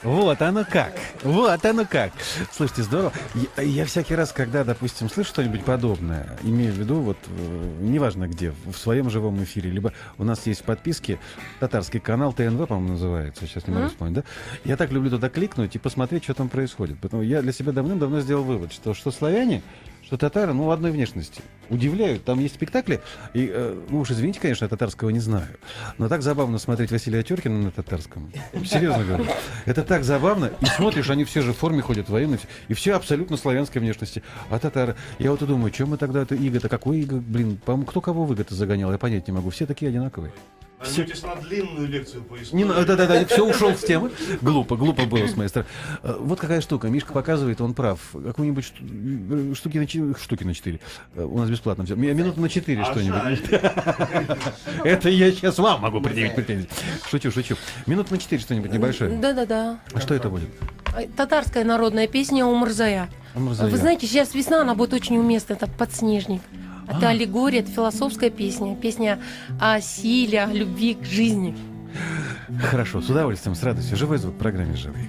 Вот оно как. Вот оно как. Слушайте, здорово. Я всякий раз, когда, допустим, слышу что-нибудь подобное, имею в виду, вот, неважно где, в своем живом эфире, либо у нас есть в подписке татарский канал ТНВ, по-моему, называется, сейчас не могу вспомнить, да? Я так люблю туда кликнуть и посмотреть, что там происходит. Поэтому я для себя давным-давно сделал вывод, что славяне, что татары, ну, одной внешности. Удивляют. Там есть спектакли, и, ну уж извините, конечно, я татарского не знаю, но так забавно смотреть Василия Теркина на татарском. Серьезно говорю. Это так забавно. И смотришь, они все же в форме ходят, военные, и все абсолютно славянской внешности. А татары... Я вот и думаю, чем мы тогда... Это иго-то какой иго, блин? По-моему, кто кого в иго-то загонял, я понять не могу. Все такие одинаковые. Надеетесь на длинную лекцию по истории? Да, все, ушел с темы. Глупо было с моей стороны. Вот какая штука. Мишка показывает, он прав. Какую-нибудь штуки на 4. У нас бесплатно взял. Минуту на 4 что-нибудь. Это я сейчас вам могу предъявить претензии. Шучу. Минут на 4 что-нибудь небольшое. Да. А что это будет? Татарская народная песня «Умрзая». Умрзая. Вы знаете, сейчас весна, она будет очень уместна. Это «Подснежник». Это аллегория, это философская песня. Песня о силе, о любви к жизни. Хорошо, с удовольствием, с радостью. Живой звук в программе «Живые».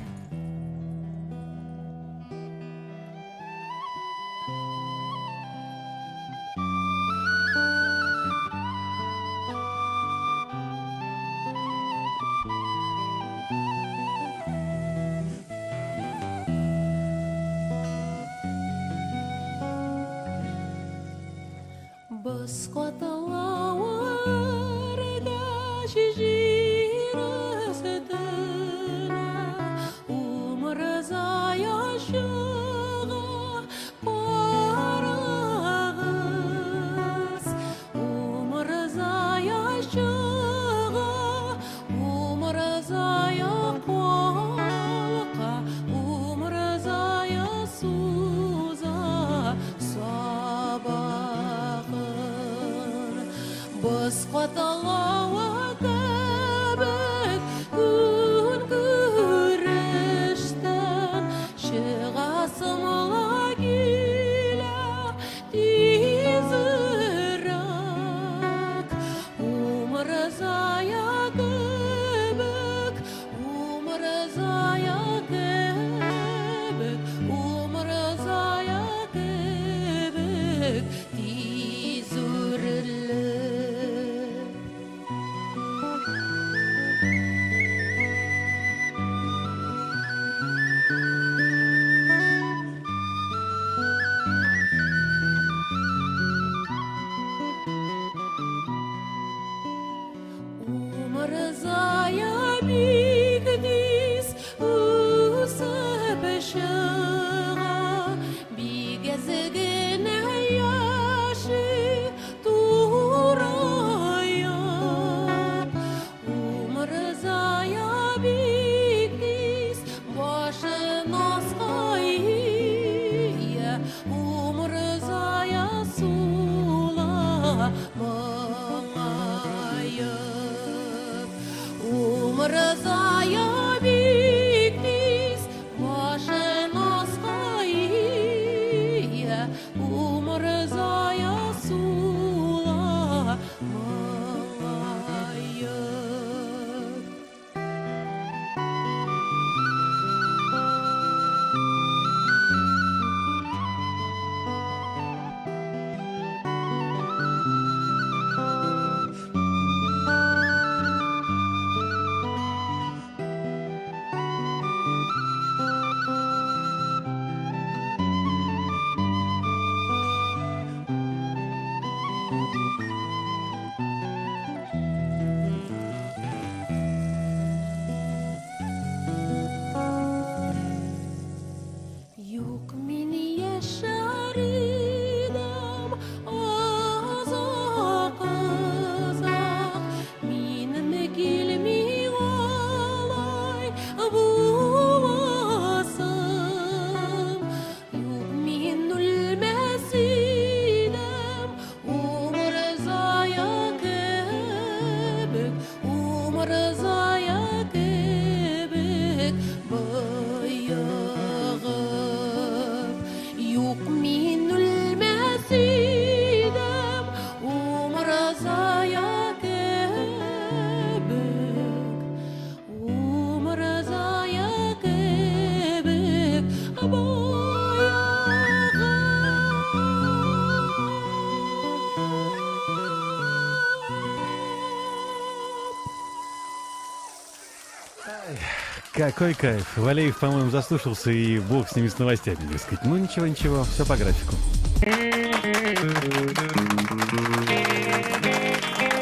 Какой кайф. Валеев, по-моему, заслушался, и бог с ними, с новостями, дескать. Ну, ничего, все по графику.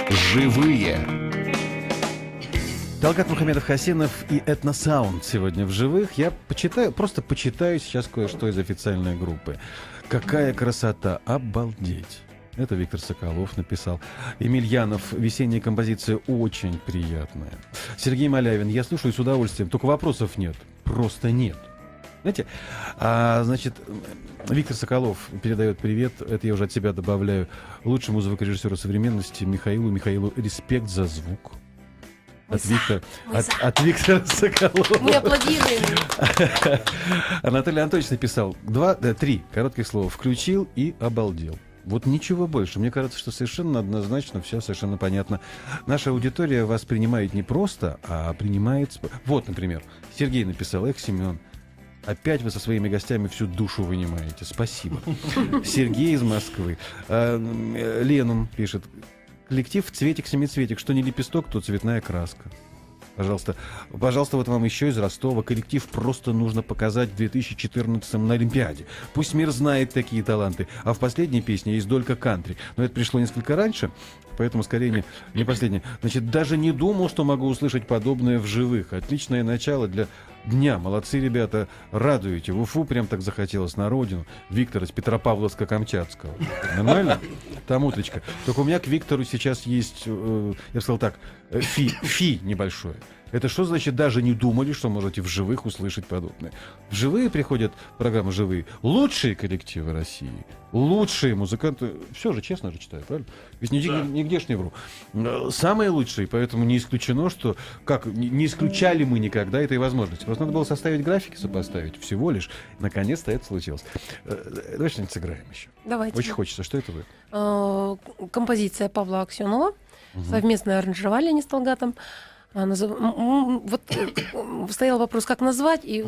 Живые. Талгат Мухамедов-Хасинов и Этносаунд сегодня в живых. Я просто почитаю сейчас кое-что из официальной группы. Какая красота! Обалдеть! Это Виктор Соколов написал. Емельянов, весенняя композиция очень приятная. Сергей Малявин, я слушаю с удовольствием, только вопросов нет. Просто нет. Знаете, значит, Виктор Соколов передает привет, это я уже от себя добавляю, лучшему звукорежиссеру современности Михаилу респект за звук. От Виктора Соколова. Мы аплодируем. Анатолий Анатольевич написал 3 коротких слова. Включил и обалдел. Вот ничего больше. Мне кажется, что совершенно однозначно все совершенно понятно. Наша аудитория вас принимает не просто, а принимает... Вот, например, Сергей написал: эх, Семен, опять вы со своими гостями всю душу вынимаете. Спасибо. Сергей из Москвы. Ленум пишет: коллектив цветик-семицветик. Что не лепесток, то цветная краска. Пожалуйста, вот вам еще из Ростова. Коллектив просто нужно показать в 2014 на Олимпиаде. Пусть мир знает такие таланты. А в последней песне есть долька кантри. Но это пришло несколько раньше, поэтому скорее не последнее. Значит, даже не думал, что могу услышать подобное в живых. Отличное начало для дня. Молодцы, ребята. Радуете. В Уфу прям так захотелось, на родину. Виктор из Петропавловска-Камчатского. Нормально? Там уточка. Только у меня к Виктору сейчас есть, я бы сказал так, фи небольшое. Это что значит даже не думали, что можете в живых услышать подобное? В живые приходят программы «Живые» лучшие коллективы России, лучшие музыканты. Все же, честно же читаю, правильно? Ведь нигде ж не вру. Самые лучшие, поэтому не исключено, что... не исключали мы никогда этой возможности. Просто надо было составить графики, сопоставить. Всего лишь. Наконец-то это случилось. Давай что-нибудь сыграем еще. Давайте. Очень хочется. Что это будет? Композиция Павла Аксенова. Совместное аранжировали с Талгатом. Вот стоял вопрос, как назвать, и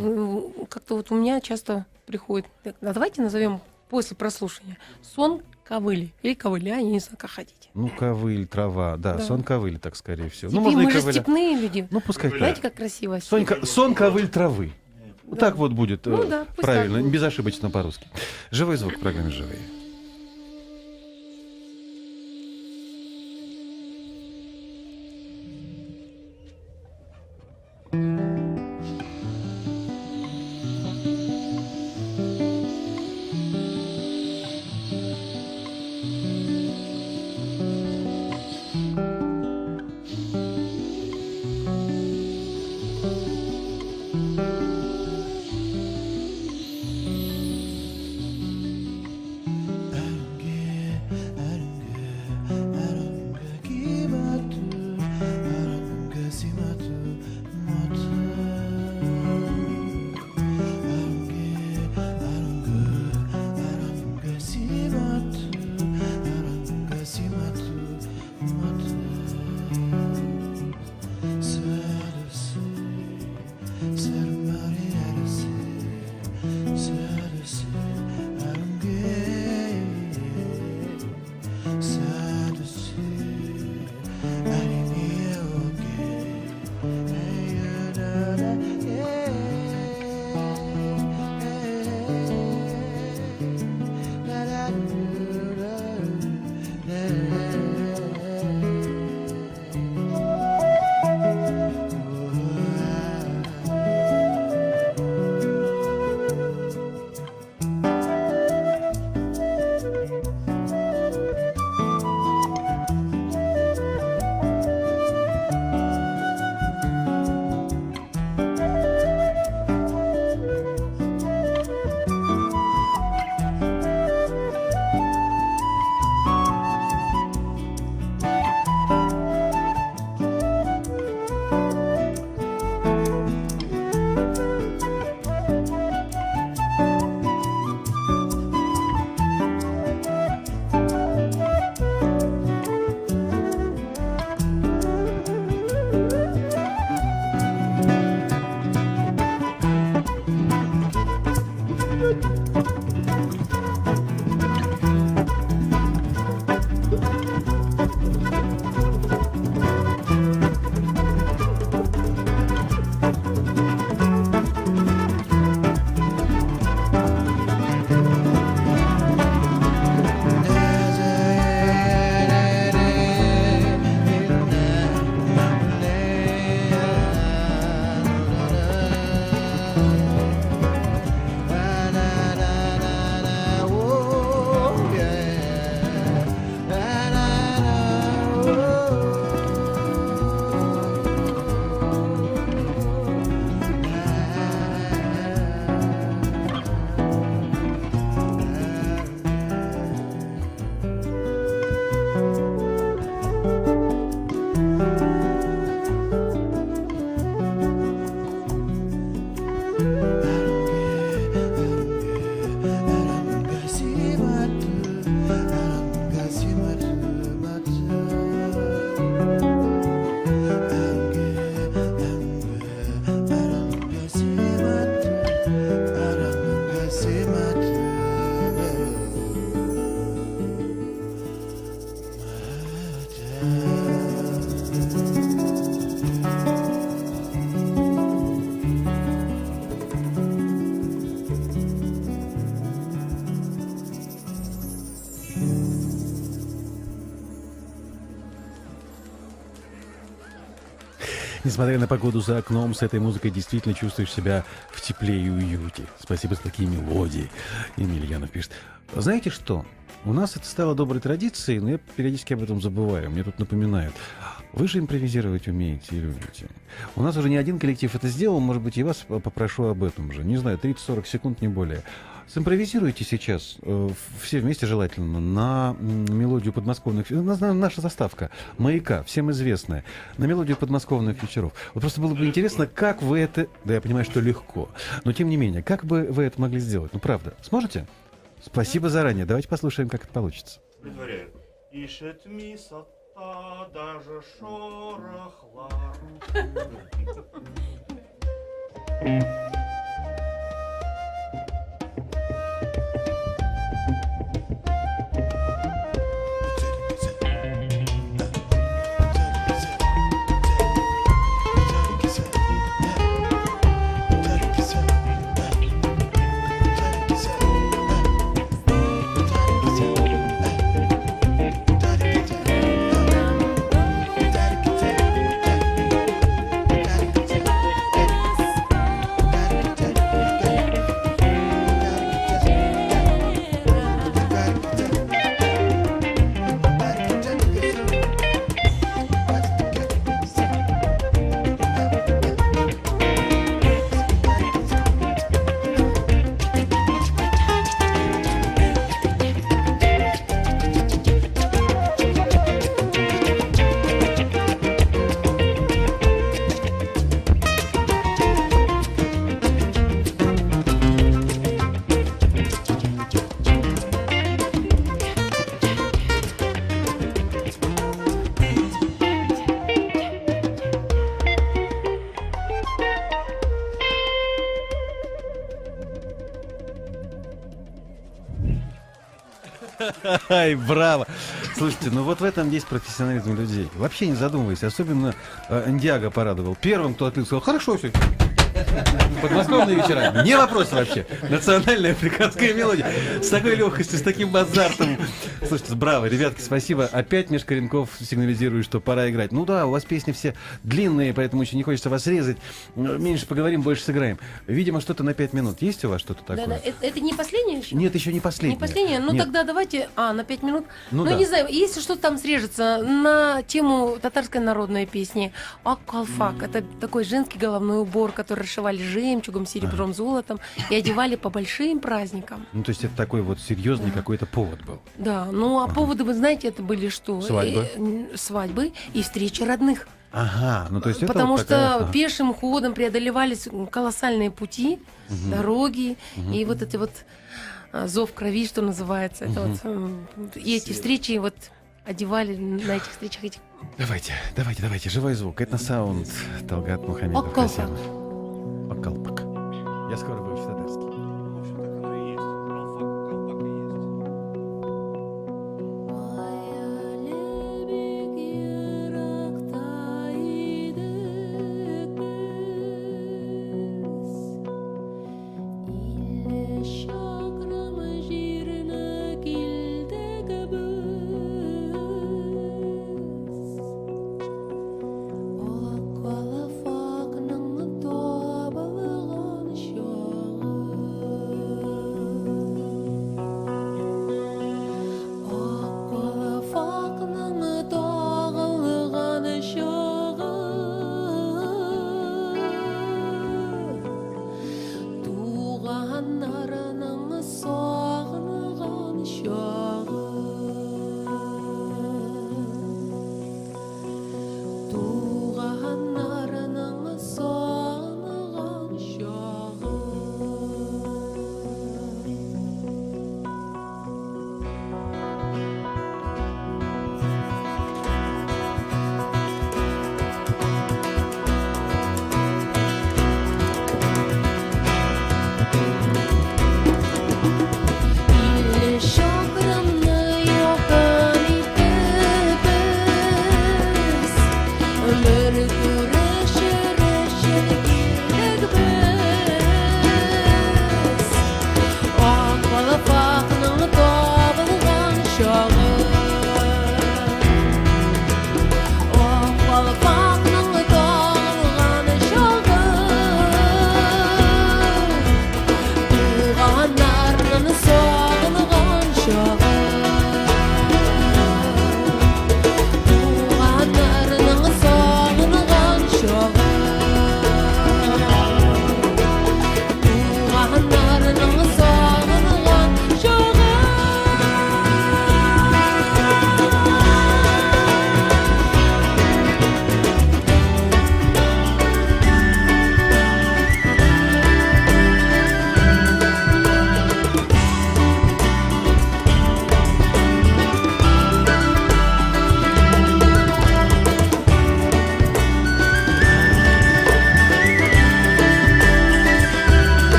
как-то вот у меня часто приходит: а давайте назовем после прослушивания сон ковыли или ковыля, я не знаю, как хотите. Ну, ковыль, трава, да. Сон ковыли, так скорее всего. Степи, можно мы и же ковыля. степные люди. Ну, пускай Знаете, так. как красиво. Сон ковыль травы. Вот так вот будет да, пусть правильно, так будет. безошибочно по-русски. Живой звук в программе «Живые». Несмотря на погоду за окном, с этой музыкой действительно чувствуешь себя в тепле и уюте. Спасибо за такие мелодии. Эмиль Янов пишет. Знаете что? У нас это стало доброй традицией, но я периодически об этом забываю. Мне тут напоминают. Вы же импровизировать умеете и любите. У нас уже не один коллектив это сделал, может быть, и вас попрошу об этом же. Не знаю, 30-40 секунд, не более. Симпровизируйте сейчас, все вместе желательно, на мелодию подмосковных... Наша заставка «Маяка», всем известная, на мелодию подмосковных вечеров. Вот просто было бы интересно, как вы это... Да, я понимаю, что легко, но тем не менее, как бы вы это могли сделать? Ну, правда, сможете? Спасибо заранее. Давайте послушаем, как это получится. Притворяю. Ищет мисота, даже шорох лар. Ай, браво! Слушайте, ну вот в этом есть профессионализм людей. Вообще не задумывайся. Особенно Ндиаго порадовал. Первым, кто открыл, сказал, хорошо все. Подмосковные вечера. Не вопрос вообще. Национальная африканская мелодия. С такой легкостью, с таким азартом. Слушайте, браво, ребятки, спасибо. Опять Миш Коренков сигнализирует, что пора играть. Ну да, у вас песни все длинные, поэтому очень не хочется вас резать. Меньше поговорим, больше сыграем. Видимо, что-то на 5 минут. Есть у вас что-то такое? Да, это не последнее еще? Нет, еще не последнее. Не последнее? Ну Нет. тогда давайте, на 5 минут. Ну Ну, да. не знаю, если что-то там срежется на тему татарской народной песни «Ак-калфак». Это такой женский головной убор, который расшивали жемчугом, серебром, золотом и одевали по большим праздникам. Ну, то есть это такой вот серьезный какой-то повод был. Да, ну а поводы, вы знаете, это были что? Свадьбы. Свадьбы и встречи родных. Ага, ну то есть это Потому вот такая... что пешим ходом преодолевались колоссальные пути, дороги, и вот эти вот зов крови, что называется. Это вот, и эти встречи вот одевали на этих встречах этих. Давайте, живой звук. Этносаунд, Талгат Мухамедов. Ак-калфак. Хасянов. Ак-калпак. Я скоро выучу татарский. В общем, так оно и есть. Колпак и есть. Ак-калфакның табылган чагы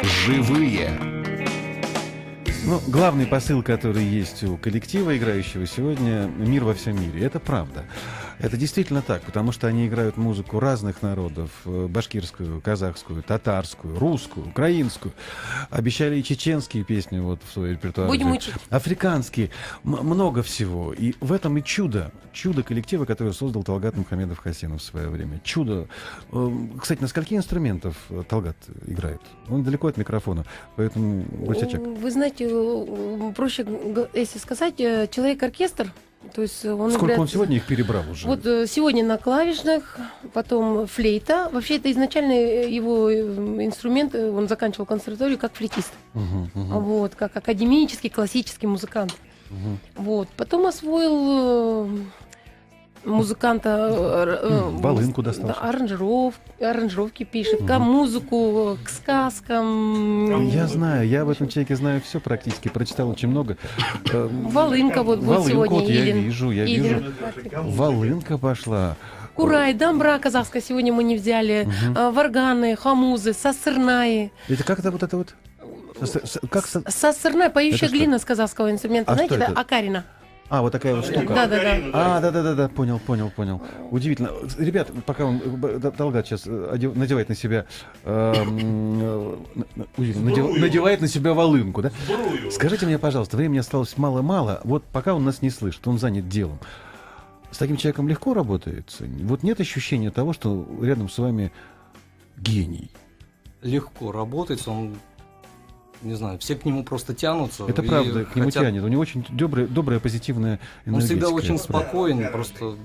Живые. Ну, главный посыл, который есть у коллектива, играющего сегодня, мир во всем мире. Это правда. Это действительно так, потому что они играют музыку разных народов. Башкирскую, казахскую, татарскую, русскую, украинскую. Обещали и чеченские песни вот в свой репертуар. Будем учить. Африканские. Много всего. И в этом и чудо. Чудо коллектива, который создал Талгат Мухамедов Хасенов в свое время. Чудо. Кстати, на скольких инструментов Талгат играет? Он далеко от микрофона, поэтому Гульсячек. Вы знаете, проще, если сказать, человек-оркестр, то есть он Сколько играет... он сегодня их перебрал уже? Вот сегодня на клавишных, потом флейта. Вообще это изначально его инструмент, он заканчивал консерваторию как флейтист. Вот, как академический, классический музыкант. Вот. Потом освоил музыканта... Волынку достал. Аранжировки пишет, музыку к сказкам. Я знаю, я об этом человеке знаю все практически, прочитал очень много. Волынка вот будет Волынку сегодня. вот я Илин. вижу. Илин. Волынка пошла. Курай, дамбра казахская сегодня мы не взяли. Варганы, хамузы, сасырнаи. Это как это вот это вот? Как Сасырная, поющая Это что? глина с казахского инструмента. А Знаете, что да? это? Акарина. А, вот такая вот штука. Да. Да, понял. Удивительно. Ребят, пока он, Талгат сейчас надевает на себя, надевает на себя волынку, да? Скажите мне, пожалуйста, времени осталось мало-мало, вот пока он нас не слышит, он занят делом. С таким человеком легко работается? Вот нет ощущения того, что рядом с вами гений? Легко работать, он, не знаю, все к нему просто тянутся. Это и правда, к нему хотят- тянет. У него очень добрая, позитивная Он энергетика. всегда очень Это правда. спокоен, просто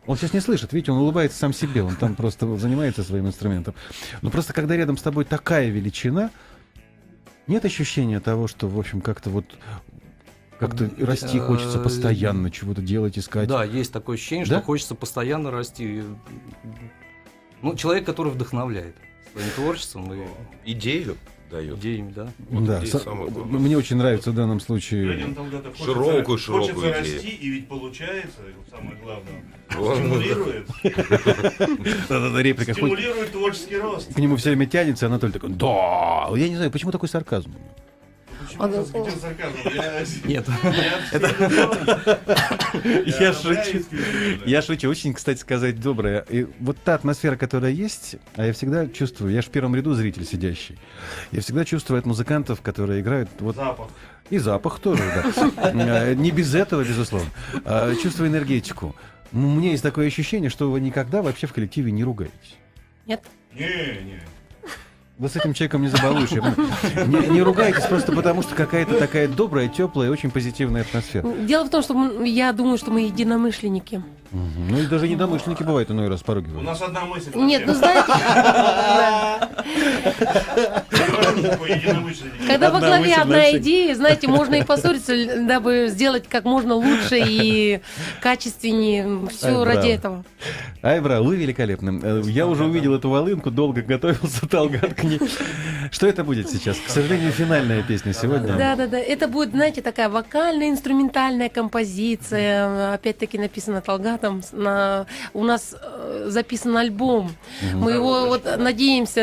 Он сейчас не слышит, видите, он улыбается сам себе, он там просто занимается своим инструментом. Но просто когда рядом с тобой такая величина, нет ощущения того, что, в общем, как-то расти хочется постоянно, чего-то делать, искать. да, есть такое ощущение, Да? что хочется постоянно расти. Ну, человек, который вдохновляет своим творчеством и Идею дает. идеями, да. Да, здесь самое главное. мне очень нравится в данном случае. Людям Талгата Широкую хочется идею. расти, и ведь получается, это самое главное, Ладно. стимулирует, Реплика хоть стимулирует творческий рост. к нему все время тянется, а Анатолий такой, да, я не знаю, почему такой сарказм. Почему с каким сарказмом? Нет. Я шучу. Я шучу. Очень, кстати сказать, добрая. И вот та атмосфера, которая есть, а я всегда чувствую, я же в первом ряду зритель сидящий, я всегда чувствую от музыкантов, которые играют, вот Запах. и запах тоже, да. Не без этого, безусловно. Чувствую энергетику. У меня есть такое ощущение, что вы никогда вообще в коллективе не ругаетесь. Нет? Не. Вы с этим человеком не забалуешь. Не ругайтесь просто потому, что какая-то такая добрая, теплая, очень позитивная атмосфера. Дело в том, что я думаю, что мы единомышленники. Ну и даже недомышленники бывают иной раз пороги. У нас одна мысль. Нет, ну знаете, когда во главе одна идея, знаете, можно и поссориться, дабы сделать как можно лучше и качественнее. Все Ай, ради браво. этого. Ай, бра, вы великолепны. Я уже увидел эту волынку, долго готовился, Талгат к ней. Что это будет сейчас? К сожалению, финальная песня сегодня. Да. Это будет, знаете, такая вокальная, инструментальная композиция. Опять-таки написана Талгатом. У нас записан альбом. Мы его вот надеемся,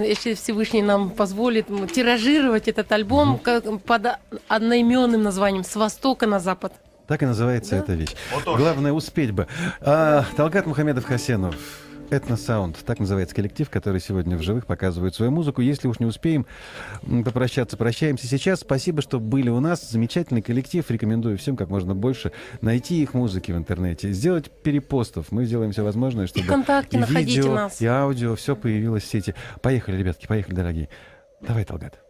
если Всевышний нам позволит, тиражировать этот альбом под одноименным названием «С востока на запад». Так и называется эта вещь. Вот тоже. Главное успеть бы. Талгат Мухамедов Хасенов. Этносаунд, так называется коллектив, который сегодня в живых показывает свою музыку. Если уж не успеем попрощаться, прощаемся сейчас. Спасибо, что были у нас. Замечательный коллектив. Рекомендую всем как можно больше найти их музыки в интернете, сделать перепостов. Мы сделаем все возможное, чтобы ВКонтакте и находите видео, нас. и аудио, все появилось в сети. Поехали, ребятки, поехали, дорогие. Давай, Талгат.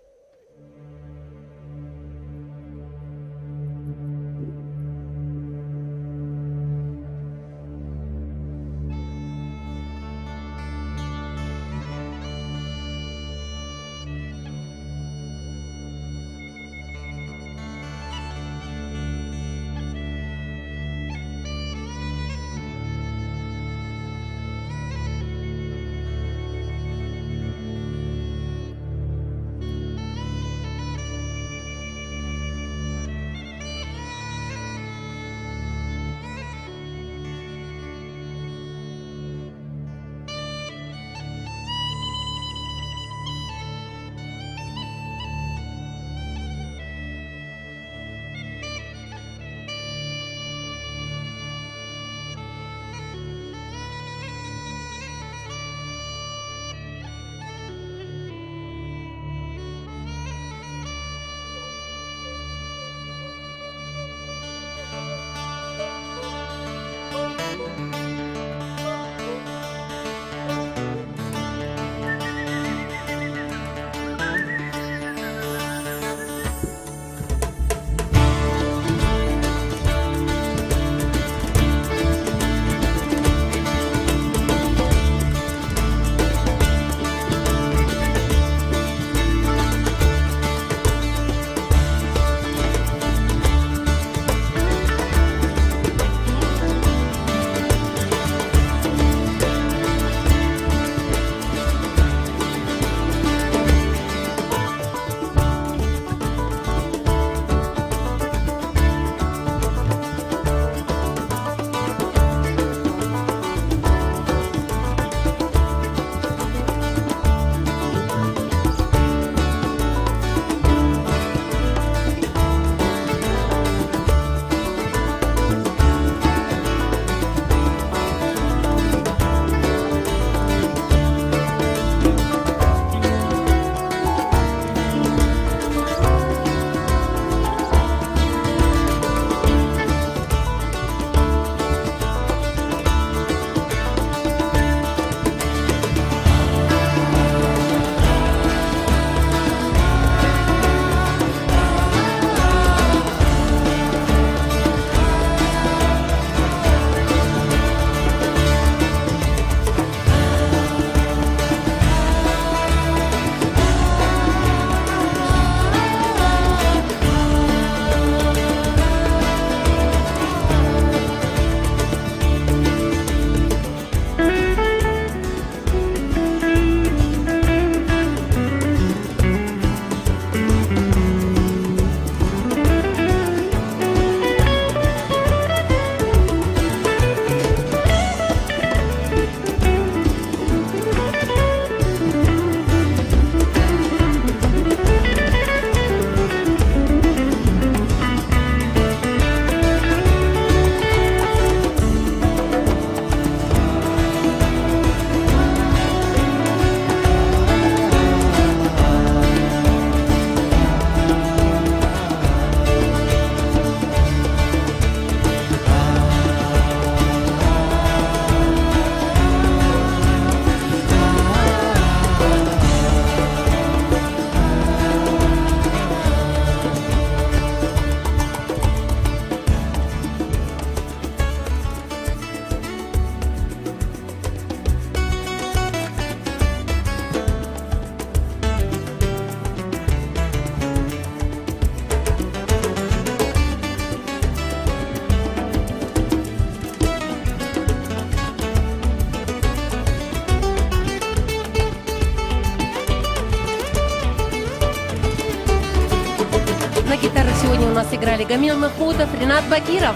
играли Гамил Махмудов, Ренат Бакиров.